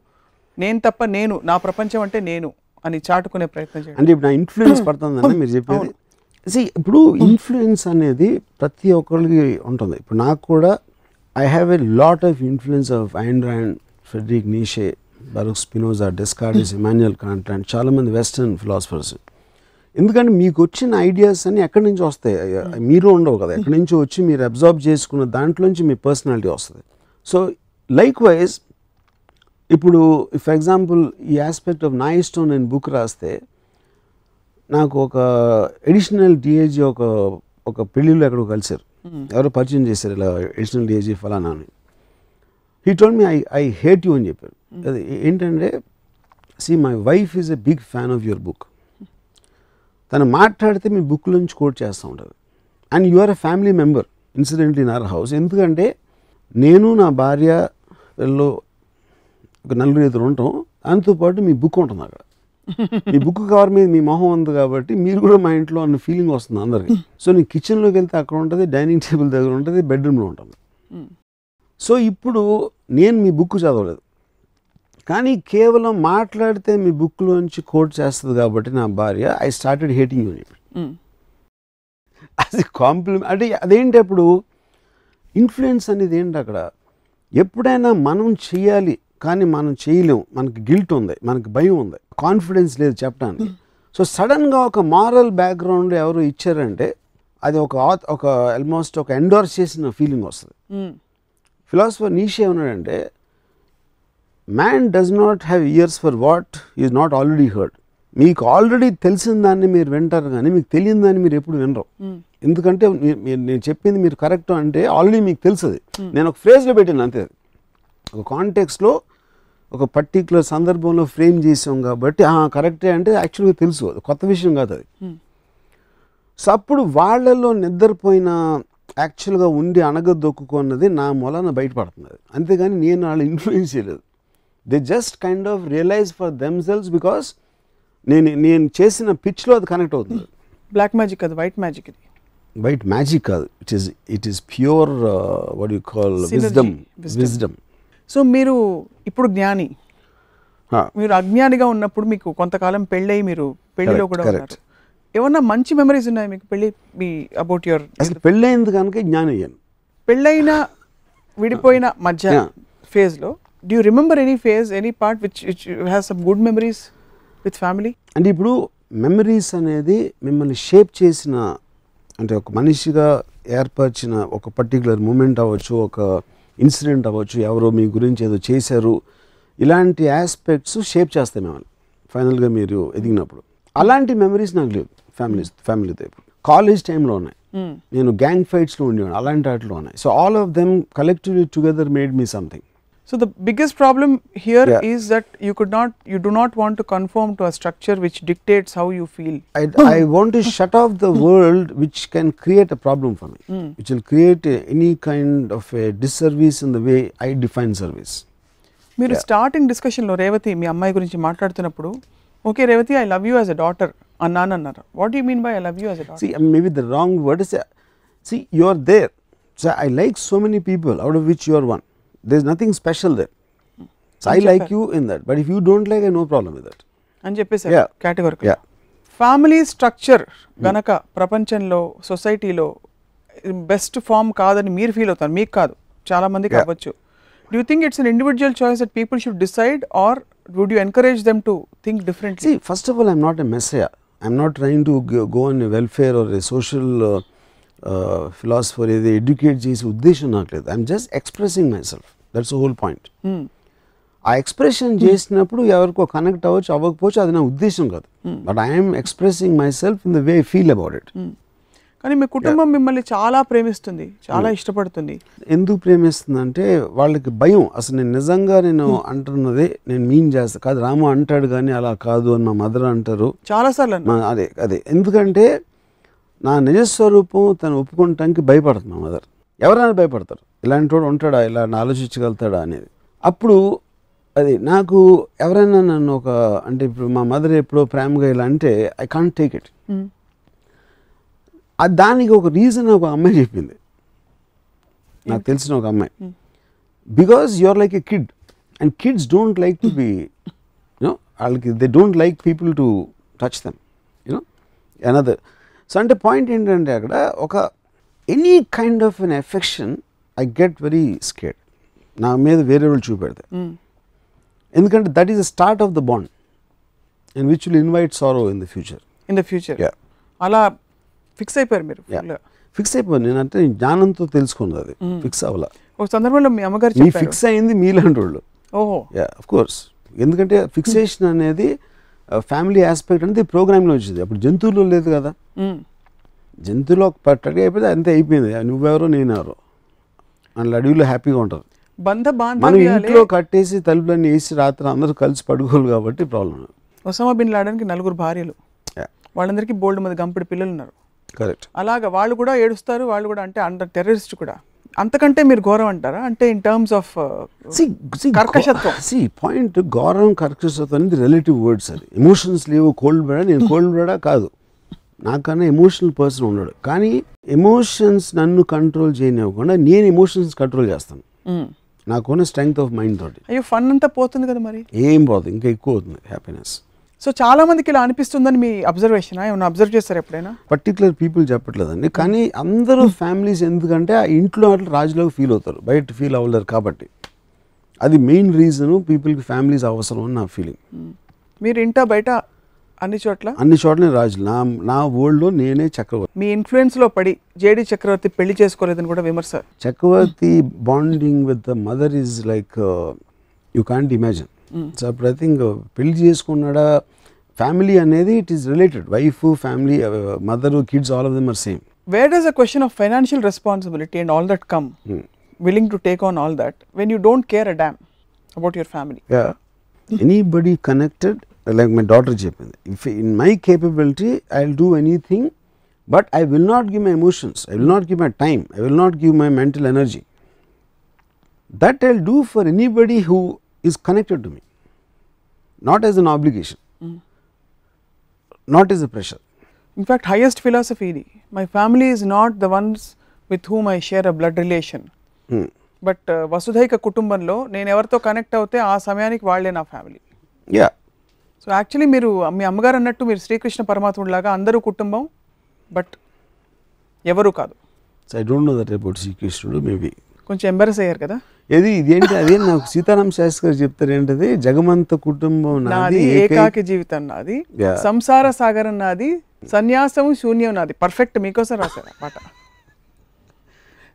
నేను తప్ప నేను, నా ప్రపంచం అంటే నేను అని చాటుకునే ప్రయత్నం చేయండి.
అంటే ఇప్పుడు నా ఇన్ఫ్లుయెన్స్ పడుతుందని మీరు చెప్పేది. ఇప్పుడు ఇన్ఫ్లుయెన్స్ అనేది ప్రతి ఒక్కరికి ఉంటుంది. ఇప్పుడు నాకు కూడా I have a lot of influence of Ayn Rand, Friedrich Nietzsche, Baruch Spinoza, Descartes, Immanuel Kant and చాలామంది వెస్టర్న్ ఫిలాసఫర్స్. ఎందుకంటే మీకు వచ్చిన ఐడియాస్ అన్ని ఎక్కడి నుంచి వస్తాయి, మీరు ఉండవు కదా, ఎక్కడి నుంచి వచ్చి మీరు అబ్జర్వ్ చేసుకున్న దాంట్లోంచి మీ పర్సనాలిటీ వస్తుంది. సో లైక్ వైజ్ ఇప్పుడు ఫర్ ఎగ్జాంపుల్ ఈ ఆస్పెక్ట్ ఆఫ్ నా ఇష్టం నేను బుక్ రాస్తే నాకు ఒక ఎడిషనల్ డిఏజీ ఒక పెళ్ళిళ్ళు ఎక్కడో కలిసారు, ఎవరో పరిచయం చేశారు ఇలా ఎడిషనల్ డిఏజీ ఫలానా అని. He told me I hate you అని చెప్పారు. అది ఏంటంటే my wife is a big fan of your book. తను మాట్లాడితే మీ బుక్ నుంచి కోట్ చేస్తూ ఉంటుంది. And you are a family member incidentally in our house. ఎందుకంటే నేను నా భార్య వీళ్ళు ఒక నలుగురు ఎదురు ఉంటాం, దాంతోపాటు మీ బుక్ ఉంటుంది అక్కడ. మీ బుక్ కవర్ మీద మీ మొహం ఉంది కాబట్టి మీరు కూడా మా ఇంట్లో అన్న ఫీలింగ్ వస్తుంది అందరికి. సో నీ కిచెన్లోకి వెళ్తే అక్కడ ఉంటుంది, డైనింగ్ టేబుల్ దగ్గర ఉంటుంది, బెడ్రూమ్లో ఉంటుంది. సో ఇప్పుడు నేను మీ బుక్ చదవలేదు, కానీ కేవలం మాట్లాడితే మీ బుక్లోంచి కోట్ చేస్తుంది కాబట్టి నా భార్య ఐ స్టార్టెడ్ హేటింగ్ యూ అని చెప్పి అది కాంప్లిమెంట్. అంటే అదేంటి అప్పుడు ఇన్ఫ్లుయెన్స్ అనేది ఏంటి అక్కడ, ఎప్పుడైనా మనం చెయ్యాలి కానీ మనం చేయలేము, మనకి గిల్ట్ ఉంది, మనకి భయం ఉంది, కాన్ఫిడెన్స్ లేదు చెప్పడానికి. సో సడన్గా ఒక మారల్ బ్యాక్గ్రౌండ్ ఎవరు ఇచ్చారంటే అది ఒక ఆల్మోస్ట్ ఒక ఎండోర్స్ చేసిన ఫీలింగ్ వస్తుంది. ఫిలాసఫర్ నీషే ఏమన్నాడంటే man does not have years for what is not already heard. మీకు ఆల్రెడీ తెలిసిన దాన్ని మీరు వింటారు కానీ మీకు తెలియని దాన్ని మీరు ఎప్పుడు వినరు. ఎందుకంటే నేను చెప్పింది మీరు కరెక్ట్ అంటే ఆల్రెడీ మీకు తెలుస్తుంది. నేను ఒక ఫ్రేజ్లో పెట్టాను అంతే, ఒక కాంటెక్స్లో ఒక పర్టిక్యులర్ సందర్భంలో ఫ్రేమ్ చేసాం కాబట్టి కరెక్టే అంటే యాక్చువల్గా తెలుసు, అది కొత్త విషయం కాదు అది. సో అప్పుడు వాళ్ళల్లో నిద్రపోయిన యాక్చువల్గా ఉండి అనగదొక్కున్నది నా మూలాన బయటపడుతుంది. అంతేగాని నేను వాళ్ళు ఇన్ఫ్లుయెన్స్ చేయలేదు. They just kind of realize for themselves because నేను చేసిన పిచ్లో అది కనెక్ట్ అవుతుంది.
బ్లాక్ మ్యాజిక్ అది, వైట్ మ్యాజిక్. ఇది
వైట్ మ్యాజిక్ కాదు, it is pure what you call wisdom.
So మీరు ఇప్పుడు జ్ఞాని, మీరు అజ్ఞానిగా ఉన్నప్పుడు మీకు కొంతకాలం పెళ్ళయి మీరు పెళ్లిలో కూడా ఉన్నారు. ఏమన్నా మంచి మెమరీస్ ఉన్నాయి మీకు పెళ్ళి మీ అబౌట్ యువర్?
అసలు పెళ్ళయింది కనుక జ్ఞాని అయ్యాను.
పెళ్ళైన విడిపోయిన మధ్య ఫేజ్లో do you remember any phase, any part which has some good memories with family?
అంటే ఇప్పుడు మెమరీస్ అనేది మిమ్మల్ని షేప్ చేసిన, అంటే ఒక మనిషిగా ఏర్పరిచిన ఒక పర్టికులర్ మూమెంట్ అవ్వచ్చు, ఒక ఇన్సిడెంట్ అవ్వచ్చు, ఎవరో మీ గురించి ఏదో చేశారు, ఇలాంటి ఆస్పెక్ట్స్ షేప్ చేస్తాయి మిమ్మల్ని ఫైనల్గా మీరు ఎదిగినప్పుడు. అలాంటి మెమరీస్ నాకు లేవు ఫ్యామిలీతో. ఇప్పుడు కాలేజ్ టైంలో ఉన్నాయి, నేను గ్యాంగ్ ఫైట్స్లో ఉండేవాడు, అలాంటి వాటిలో ఉన్నాయి. So all of them collectively together made me something.
So the biggest problem here is that you do not want to conform to a structure which dictates how you feel.
I want to shut off the world which can create a problem for me, which will create any kind of a disservice in the way I define service.
మీరు starting డిస్కషన్లో రేవతి మీ అమ్మాయి గురించి మాట్లాడుతున్నప్పుడు okay Revathi I love you as a daughter అన్నారు. What you mean by I love you as a daughter?
See, maybe the wrong word is, see, you are there. So I like so many people out of which you are one. There is nothing special there. So I like you in that. But if you don't like, I have no problem with that.
అని చెప్పేసి category. Family structure గనక ప్రపంచంలో సొసైటీలో best form కాదని మీరు feel అవుతారు, మీకు కాదు చాలా మందికి అవ్వచ్చు. Do you think it's an individual choice that people should decide, or would you encourage them to think differently?
See, first of all, I'm not a messiah. I'm not trying to go on a welfare or a social philosopher, educate చేసే ఉద్దేశం నాకు లేదు. I'm just expressing myself. That's the whole point. ఆ expression చేసినప్పుడు ఎవరికో connect అవ్వచ్చు అవ్వకపోవచ్చు, అది నా ఉద్దేశం కాదు. But I'm expressing my self in the way I feel about it.
కానీ మీ కుటుంబం మిమ్మల్ని చాలా ప్రేమిస్తుంది, చాలా ఇష్టపడుతుంది.
ఎందుకు ప్రేమిస్తుంది అంటే వాళ్ళకి భయం. అసలు నేను నిజంగా నేను అంటున్నది నేను మీన్ చేస్తా కాదు, రాము అంటాడు కానీ అలా కాదు అని మా మదర్ అంటారు
చాలాసార్లు.
అదే ఎందుకంటే నా నిజస్వరూపం తను ఒప్పుకోవటానికి భయపడుతుంది మా మదర్. ఎవరైనా భయపడతారు, ఇలాంటి వాడు ఉంటాడా, ఇలా ఆలోచించగలుగుతాడా అనేది. అప్పుడు అది నాకు ఎవరైనా నన్ను ఒక అంటే ఇప్పుడు మా మదర్ ఎప్పుడో ప్రేమగా ఇలా అంటే ఐ కాంట్ టేక్ ఇట్. దానికి ఒక రీజన్ ఒక అమ్మాయి చెప్పింది, నాకు తెలిసిన ఒక అమ్మాయి. Because you are like a kid and kids don't like to be you know వాళ్ళకి they don't like people to touch them you know another. So అంటే పాయింట్ ఏంటంటే అక్కడ ఒక any kind of an affection I get very scared నా మీద వేరే వాళ్ళు చూపెడితే. ఎందుకంటే that is the start of the bond and which will invite sorrow in the future.
అలా ఫిక్స్ అయిపోయారు మీరు?
ఫిక్స్ అయిపోయాను నేను, అంటే జ్ఞానంతో తెలుసుకున్నది, అది ఫిక్స్ అవ్వాల.
ఒక సందర్భంలో మీ అమ్మగారు
ఫిక్స్ అయింది మీలాంటి వాళ్ళు.
ఓహో
ఆఫ్ కోర్స్, ఎందుకంటే ఫిక్సేషన్ అనేది ఫ్యామిలీ ఆస్పెక్ట్ అనేది ప్రోగ్రామ్లో వచ్చింది. అప్పుడు జంతువుల్లో లేదు కదా, జంతువులో పట్టడి అయిపోతే అంతే అయిపోయింది, నువ్వెవరో నేనెవరో అందులో అడవిలో హ్యాపీగా ఉంటారు. మనం ఇంట్లో కట్టేసి తలుపులన్నీ వేసి రాత్రి అందరూ కలిసి పడుకోవాలి కాబట్టి ప్రాబ్లం.
ఒసామా బిన్ లాడెన్కి 4 భార్యలు, వాళ్ళందరికీ బోల్డ్ మంది గంపెడు పిల్లలు ఉన్నారు.
కరెక్ట్.
అలాగా వాళ్ళు కూడా ఏడుస్తారు, వాళ్ళు కూడా అంటే అండర్ టెర్రరిస్ట్ కూడా. అంతకంటే మీరు ఘోరం అంటారా? అంటే ఇన్ టర్మ్స్ ఆఫ్ కర్కశత్వం.
పాయింట్ ఘోరం కర్కశత్వం అనేది రిలేటివ్ వర్డ్స్. అది ఎమోషన్స్ లేవు. కోల్డ్ బ్లడ్, నేను కోల్డ్ బ్లడా కాదు, నాకన్నా ఎమోషనల్ పర్సన్ ఉన్నాడు. కానీ ఎమోషన్స్ నన్ను కంట్రోల్ చేయనివ్వకుండా నేను ఎమోషన్స్ కంట్రోల్ చేస్తాను, నాకున్న స్ట్రెంగ్త్ ఆఫ్ మైండ్ తోటి.
అయ్యో ఫన్ అంతా పోతుంది కదా మరి.
ఏం పోతుంది, ఇంకా ఎక్కువ అవుతుంది హ్యాపీనెస్.
సో చాలా మందికి ఇలా అనిపిస్తుందని మీ అబ్జర్వేషన్? ఏమన్నా అబ్జర్వ్ చేస్తారు ఎప్పుడైనా?
పర్టికులర్ పీపుల్ చెప్పట్లేదండి, కానీ అందరూ ఫ్యామిలీస్ ఎందుకంటే ఆ ఇంట్లో అట్లా రాజులాగా ఫీల్ అవుతారు, బయట ఫీల్ అవ్వలేరు కాబట్టి. అది మెయిన్ రీజను పీపుల్కి ఫ్యామిలీస్ అవసరం అని నా ఫీలింగ్.
మీరు ఇంటా బయట అన్ని
చోట్ల రాజులు. నా వరల్డ్లో నేనే చక్రవర్తి.
మీ ఇన్ఫ్లుయెన్స్లో పడి జేడి చక్రవర్తి పెళ్లి చేసుకోలేదని కూడా విమర్శ.
Chakravarthi bonding with the mother is like you can't imagine. So అప్పుడు ఐ థింక్ పెళ్లి చేసుకున్నాడా ఫ్యామిలీ అనేది it is related, wife family mother kids all of them are same.
Where does a question of financial responsibility and all that come, willing to take on all that when you don't care a damn about your family?
Yeah, anybody connected, like my daughter చెప్పింది, if in my capability I'll do anything, but I will not give my emotions, I will not give my time, I will not give my mental energy. That I'll do for anybody who is connected to me, not as an obligation, not as a pressure.
In fact, highest philosophy idi, my family is not the ones with whom I share a blood relation, but వసుధైక కుటుంబంలో నేను ఎవరితో connect అవుతే ఆ సమయానికి వాళ్ళే నా family.
Yeah.
So actually మీరు మీ అమ్మగారు అన్నట్టు మీరు శ్రీకృష్ణ పరమాత్ముడిలాగా అందరూ కుటుంబం, బట్ ఎవరు కాదు.
So I don't know that about శ్రీకృష్ణుడు. మేబీ
కొంచెం ఎంబరస్ అయ్యారు కదా.
ఇదేంటి అదే నాకు సీతారాం శాస్త్రి గారు చెప్తారు ఏంటది, జగమంత కుటుంబం నాది,
ఏకాకి జీవితం నాది, సంసార సాగరం నాది, సన్యాసం శూన్యం నాది. పర్ఫెక్ట్, మీకోసం రాశారు పాట.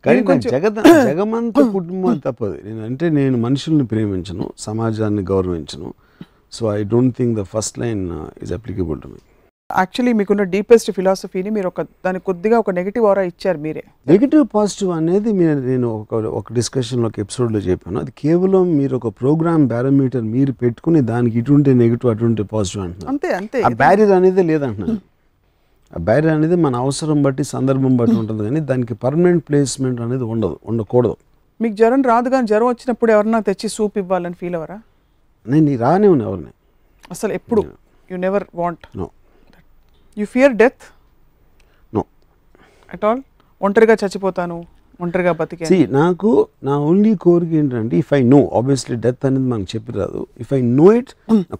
కానీ జగమంత కుటుంబం తప్పదు. నేను మనుషుల్ని ప్రేమించను, సమాజాన్ని గౌరవించను. So I don't think the first line is applicable to me.
Actually మీకున్న డీపెస్ట్ ఫిలాసఫీని మీరు దానికి కొద్దిగా ఒక నెగిటివ్ ఆరా ఇచ్చారు మీరే.
నెగిటివ్ పాజిటివ్ అనేది నేను ఒక డిస్కషన్లో ఒక ఎపిసోడ్లో చెప్పాను. అది కేవలం మీరు ఒక ప్రోగ్రామ్ బ్యారోమీటర్ మీరు పెట్టుకుని దానికి ఇటుంటే నెగిటివ్ అటుంటే పాజిటివ్ అంటున్నారు.
అంతే.
ఆ బ్యారియర్ అనేది లేదంటున్నాను. ఆ బ్యారియర్ అనేది మన అవసరం బట్టి సందర్భం బట్టి ఉంటుంది, కానీ దానికి పర్మనెంట్ ప్లేస్మెంట్ అనేది ఉండకూడదు.
మీకు జ్వరం రాదు, కానీ జ్వరం వచ్చినప్పుడు ఎవరన్నా తెచ్చి సూప్ ఇవ్వాలని ఫీల్ అవరా?
నేను రానే ఉన్నా ఎవరిని
అసలు ఎప్పుడు. You never want?
No.
You fear death?
No
at all. ఒంటరిగా చచ్చిపోతాను, ఒంటరిగా బతికే.
నాకు నా ఓన్లీ కోరిక ఏంటంటే, if I know, obviously death అనేది మనకు చెప్పి రాదు, ఇఫ్ ఐ నో ఇట్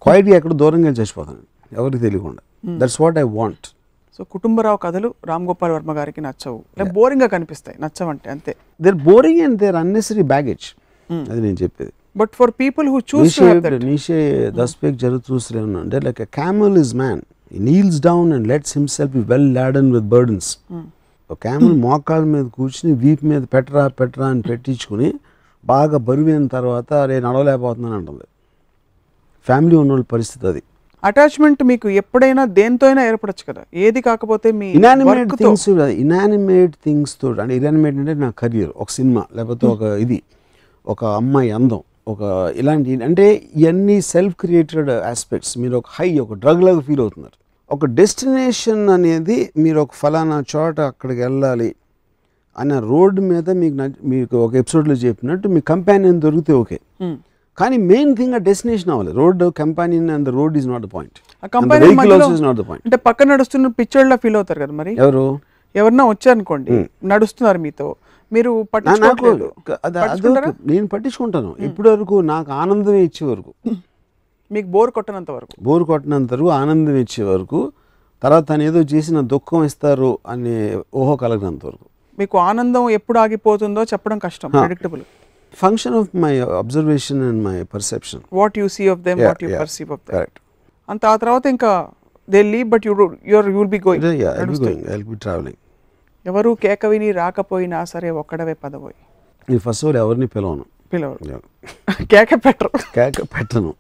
క్వైట్గా ఎక్కడ దూరంగా చచ్చిపోతాను ఎవరికి తెలియకుండా. That's what I want.
So Kutumbarao కథలు రామ్ గోపాల్ వర్మ గారికి నచ్చవు, బోరింగ్గా కనిపిస్తాయి, నచ్చవంటే అంతే.
They're boring and they're unnecessary baggage, అది నేను చెప్పేది.
But for people who choose
Nietzsche thus spake Zarathustra ఉన్నా అంటే like a camel is man, he kneels down and lets himself be well laden with burdens. ఒక క్యామెల్ మోకాళ్ళ మీద కూర్చుని వీపు మీద పెట్టరా అని పెట్టించుకుని బాగా బరువైన తర్వాత అరే నడవలేకపోతున్నాను అంటుంది. ఫ్యామిలీ ఉన్నోళ్ళ పరిస్థితి అది.
అటాచ్మెంట్ మీకు ఎప్పుడైనా దేంతో అయినా ఏర్పడచ్చు కదా, ఏది కాకపోతే మీ
ఇనానిమేట్ థింగ్స్ తో. అంటే ఇనానిమేట్ అంటే నా కెరియర్, ఒక సినిమా, లేకపోతే ఒక అమ్మాయి అందం, ఒక ఇలాంటి, అంటే ఇవన్నీ సెల్ఫ్ క్రియేటెడ్ ఆస్పెక్ట్స్. మీరు ఒక ఒక డ్రగ్ లాగా ఫీల్ అవుతున్నారు. ఒక డెస్టినేషన్ అనేది మీరు ఒక ఫలానా చోట అక్కడికి వెళ్ళాలి అన్న రోడ్డు మీద మీకు ఒక ఎపిసోడ్లో చెప్పినట్టు మీ కంపానియన్ దొరికితే ఓకే, కానీ మెయిన్ థింగ్ ఆ డెస్టినేషన్ అవ్వాలి. Road companion and the road is not the point.
ఆ కంపెనీ
నాట్ ద పాయింట్.
అంటే పక్కన నడుస్తున్న పిచ్చోళ్ళ ఫీల్ అవుతారు కదా మరి. ఎవరన్నా వచ్చారనుకోండి నడుస్తున్నారు మీతో, మీరు పట్టించుకోవట్లేదు.
నేను పట్టించుకుంటాను ఇప్పటి వరకు. నాకు ఆనందం ఇచ్చే వరకు,
మీకు బోర్ కొట్టనంత వరకు
ఆనందం ఇచ్చే వరకు, తర్వాత తను ఏదో చేసిన దుఃఖం ఇస్తారు అనే ఊహ కలగనంత వరకు.
మీకు ఆనందం ఎప్పుడు ఆగిపోతుందో చెప్పడం కష్టం, predictable.
Function of my observation and my perception.
What you see of them, what you perceive of them. Correct. అంత ఆ తర్వాత ఇంకా they leave but you will be going.
I will be travelling.
ఎవరు కేక విని రాకపోయినా సరే ఒక్కడవే పదపోయి.
నేను ఫస్ట్ ఆల్ ఎవరిని పిలవను.
కేక
పెట్టను.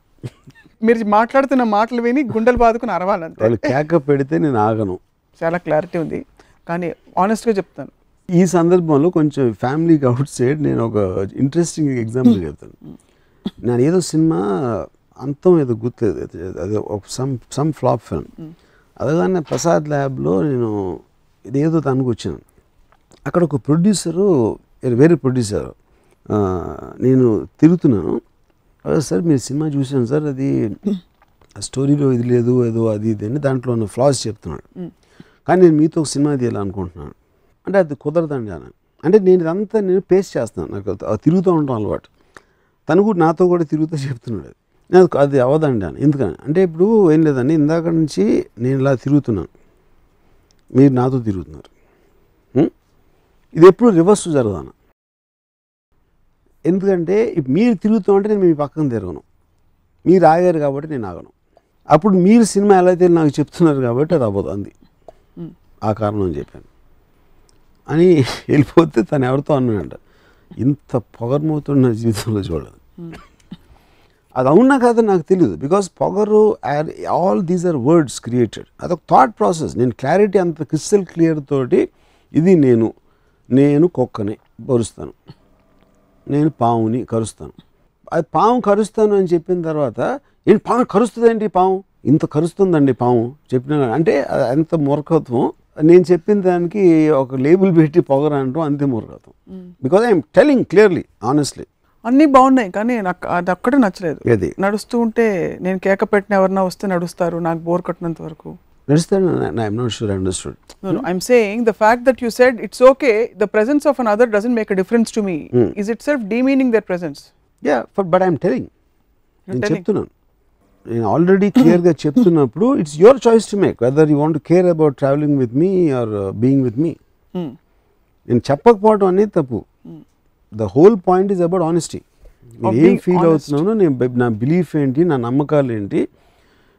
మీరు మాట్లాడుతున్న మాటలు విని గుండెలు బాదుకుని అరవాలంటే.
వాళ్ళు కేక పెడితే నేను ఆగను.
చాలా క్లారిటీ ఉంది, కానీ ఆనెస్ట్గా చెప్తాను.
ఈ సందర్భంలో కొంచెం ఫ్యామిలీకి అవుట్ సైడ్ నేను ఒక ఇంట్రెస్టింగ్ ఎగ్జాంపుల్ చెప్తాను. నేను ఏదో సినిమా అంతం ఏదో గుర్తులేదు, అదే సమ్ ఫ్లాప్ ఫిల్మ్. అదగానే ప్రసాద్ ల్యాబ్లో నేను ఇదేదో తనకు వచ్చాను. అక్కడ ఒక ప్రొడ్యూసరు, వేరే ప్రొడ్యూసర్, నేను తిరుగుతున్నాను. సార్ మీరు సినిమా చూసాను సార్, అది స్టోరీలో ఇది లేదు, ఏదో అది ఇది అని దాంట్లో ఉన్న ఫ్లాస్ చెప్తున్నాడు. కానీ నేను మీతో ఒక సినిమా తీయాలనుకుంటున్నాను అంటే అది కుదరదండి అని. అంటే నేను ఇదంతా పేస్ చేస్తున్నాను, నాకు తిరుగుతూ ఉంటాం అలవాటు. తను కూడా నాతో కూడా తిరుగుతూ చెప్తున్నాడు నేను అది అవ్వదండి అని. ఎందుకని అంటే ఇప్పుడు ఏం లేదండి, ఇందాక నుంచి నేను ఇలా తిరుగుతున్నాను, మీరు నాతో తిరుగుతున్నారు, ఇది ఎప్పుడు రివర్స్ జరగదాను. ఎందుకంటే మీరు తిరుగుతూ ఉంటే నేను మీ పక్కన తిరగను, మీరు ఆగారు కాబట్టి నేను ఆగను. అప్పుడు మీరు సినిమా ఎలా అయితే నాకు చెప్తున్నారు కాబట్టి అది అవ్వదు, అంది ఆ కారణం అని చెప్పాను అని వెళ్ళిపోతే తను ఎవరితో అన్నాడంట, ఇంత పొగరుమవుతున్న జీవితంలో చూడలేదు. అది అవునా కాదని నాకు తెలియదు, బికాస్ పొగరు all these are words created, అదొక థాట్ ప్రాసెస్. నేను క్లారిటీ అంత క్రిస్టల్ క్లియర్ తోటి ఇది నేను కుక్కని కరుస్తాను, నేను పావుని కరుస్తాను, అది పాము కరుస్తాను అని చెప్పిన తర్వాత ఏంటి పాము కరుస్తుందండి, పాము ఇంత కరుస్తుందండి పాము చెప్పిన అంటే ఎంత మూర్ఖత్వం. నేను చెప్పిన దానికి ఒక లేబుల్ పెట్టి పొగరు అంటాం, అంతే మూర్ఖత్వం. Because I'm telling clearly honestly.
అన్నీ బాగున్నాయి కానీ నాకు అది ఒక్కటే నచ్చలేదు. నడుస్తూ ఉంటే నేను కేక పెట్టిన ఎవరన్నా వస్తే నడుస్తారు, నాకు బోర్ కొట్టినంత వరకు
నడుస్తాను. I'm not sure I understood.
I'm saying the fact that you said it's okay, the presence of another doesn't make a difference to me. Is it self demeaning their presence?
Yeah, but I'm telling, నేను చెప్తున్నాను, నేను already క్లియర్గా చెప్తున్నప్పుడు it's your choice to make whether you want to care about travelling with me or being with me. నేను చెప్పకపోవడం అనేది తప్పు. The whole point is about honesty. నేను ఏం ఫీల్ అవుతున్నానో, నా బిలీఫ్ ఏంటి, నా నమ్మకాలు ఏంటి,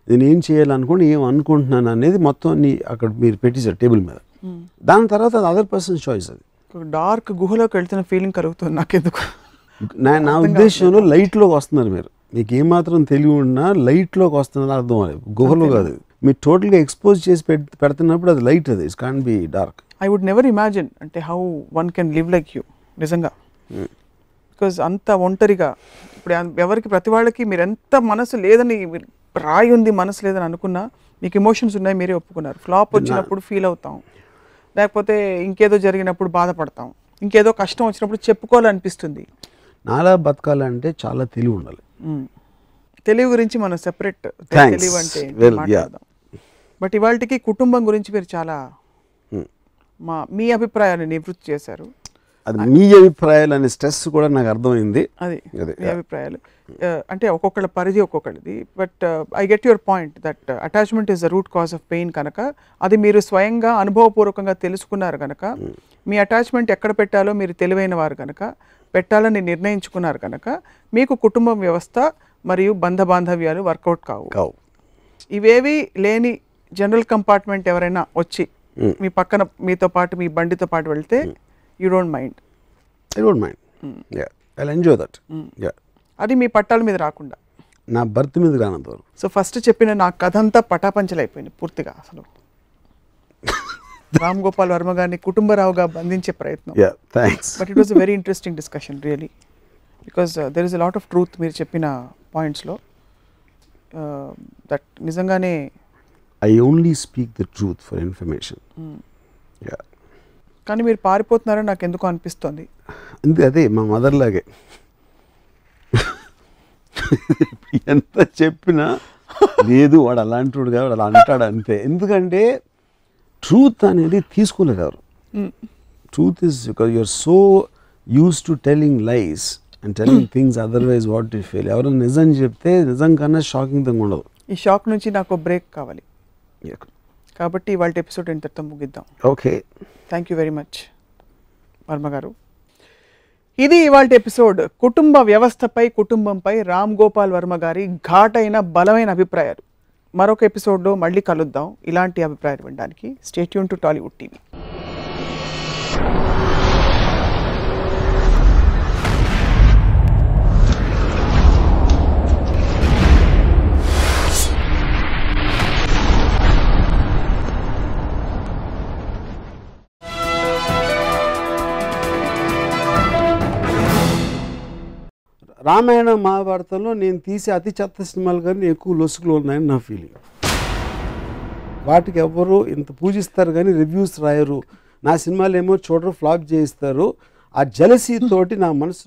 నేను ఏం చేయాలనుకోండి, ఏం అనుకుంటున్నాను అనేది మొత్తం అక్కడ మీరు పెట్టేశారు టేబుల్ మీద. దాని తర్వాత అది అదర్ పర్సన్ చాయిస్. అది
డార్క్ గుహలోకి వెళ్తున్న ఫీలింగ్ కలుగుతుంది నాకు ఎందుకు.
నా ఉద్దేశంలో లైట్లోకి వస్తున్నారు మీరు, మీకు ఏమాత్రం తెలివి ఉన్నా లైట్లోకి వస్తున్నది అర్థం అవ్వాలి, గుహలో కాదు. మీరు టోటల్గా ఎక్స్పోజ్ చేసి పెడుతున్నప్పుడు అది లైట్, అది it can't be dark.
I would never imagine అంటే how one can live like you నిజంగా. బికాజ్ అంత ఒంటరిగా ఇప్పుడు ఎవరికి ప్రతి వాళ్ళకి మీరు ఎంత మనసు లేదని, రాయి ఉంది మనసు లేదని అనుకున్నా, మీకు ఎమోషన్స్ ఉన్నాయి, మీరే ఒప్పుకున్నారు. ఫ్లాప్ వచ్చినప్పుడు ఫీల్ అవుతాం, లేకపోతే ఇంకేదో జరిగినప్పుడు బాధపడతాం, ఇంకేదో కష్టం వచ్చినప్పుడు చెప్పుకోవాలనిపిస్తుంది.
నాలా బతకాలంటే చాలా తెలివి ఉండాలి.
తెలివి గురించి మనం సెపరేట్ తెలివి అంటే మాట్లాడదాం. బట్ ఇవాళకి కుటుంబం గురించి మీరు చాలా మీ అభిప్రాయాన్ని నివృత్తి చేశారు.
అది మీ అభిప్రాయాలు అనే స్ట్రెస్ కూడా నాకు అర్థమైంది.
అది మీ అభిప్రాయాలు అంటే ఒక్కొక్కళ్ళ పరిధి ఒక్కొక్కటిది. But I get your point that attachment is the root cause of pain కనుక, అది మీరు స్వయంగా అనుభవపూర్వకంగా తెలుసుకున్నారు కనుక, మీ అటాచ్మెంట్ ఎక్కడ పెట్టాలో మీరు తెలివైన వారు కనుక, పెట్టాలని నిర్ణయించుకున్నారు కనుక, మీకు కుటుంబం వ్యవస్థ మరియు బంధ బాంధవ్యాలు వర్కౌట్ కావు. ఇవేవి లేని జనరల్ కంపార్ట్మెంట్ ఎవరైనా వచ్చి మీ పక్కన మీతో పాటు మీ బండితో పాటు వెళ్తే you don't mind.
I don't mind. Yeah, I'll enjoy that. Yeah.
అది మీ పట్టాల మీద రాకుండా,
నా బర్త్ మీద రానంత వరకు.
సో ఫస్ట్ చెప్పిన నా కథ అంతా పటాపంచలైపోయింది పూర్తిగా. అసలు రామ్ గోపాల్ వర్మ గారిని కుటుంబరావుగా బంధించే ప్రయత్నం.
Yeah, thanks.
But it was a very interesting discussion really, because there is a lot of truth మీరు చెప్పిన పాయింట్స్లో. దట్ నిజంగానే
I only speak the truth for information. Yeah.
కానీ మీరు పారిపోతున్నారని నాకు ఎందుకు అనిపిస్తుంది.
అదే మా మదర్ లాగే. ఎంత చెప్పినా లేదు వాడు అలాంటి వాడు కాదు, వాడు అలా అంటాడు అంతే. ఎందుకంటే ట్రూత్ అనేది తీసుకోలేదు ఎవరు. Truth is because you're so used to telling lies and telling things otherwise what you feel. ఎవరైనా నిజం చెప్తే నిజం కన్నా షాకింగ్ థింగ్ ఉండదు.
ఈ షాక్ నుంచి నాకు బ్రేక్ కావాలి కాబట్టి ఇవాళ ఎపిసోడ్ ఇంతటితో ముగిద్దాం.
Okay,
thank you very much Varma గారు. ఇది ఇవాళ ఎపిసోడ్. కుటుంబ వ్యవస్థపై, కుటుంబంపై రామ్ గోపాల్ వర్మ గారి ఘాటైన బలమైన అభిప్రాయాలు. మరొక ఎపిసోడ్లో మళ్ళీ కలుద్దాం. ఇలాంటి అభిప్రాయాలు వినడానికి stay tune to Tollywood TV.
Ramayana మహాభారతంలో నేను తీసే అతి చెత్త సినిమాలు కానీ ఎక్కువ లొసుగులు ఉన్నాయని నా ఫీలింగ్. వాటికి ఎవ్వరు ఇంత పూజిస్తారు కానీ రివ్యూస్ రాయరు. నా సినిమాలు ఏమో చూడరు, ఫ్లాప్ చేయిస్తారు. ఆ జలసీ తోటి నా మనసు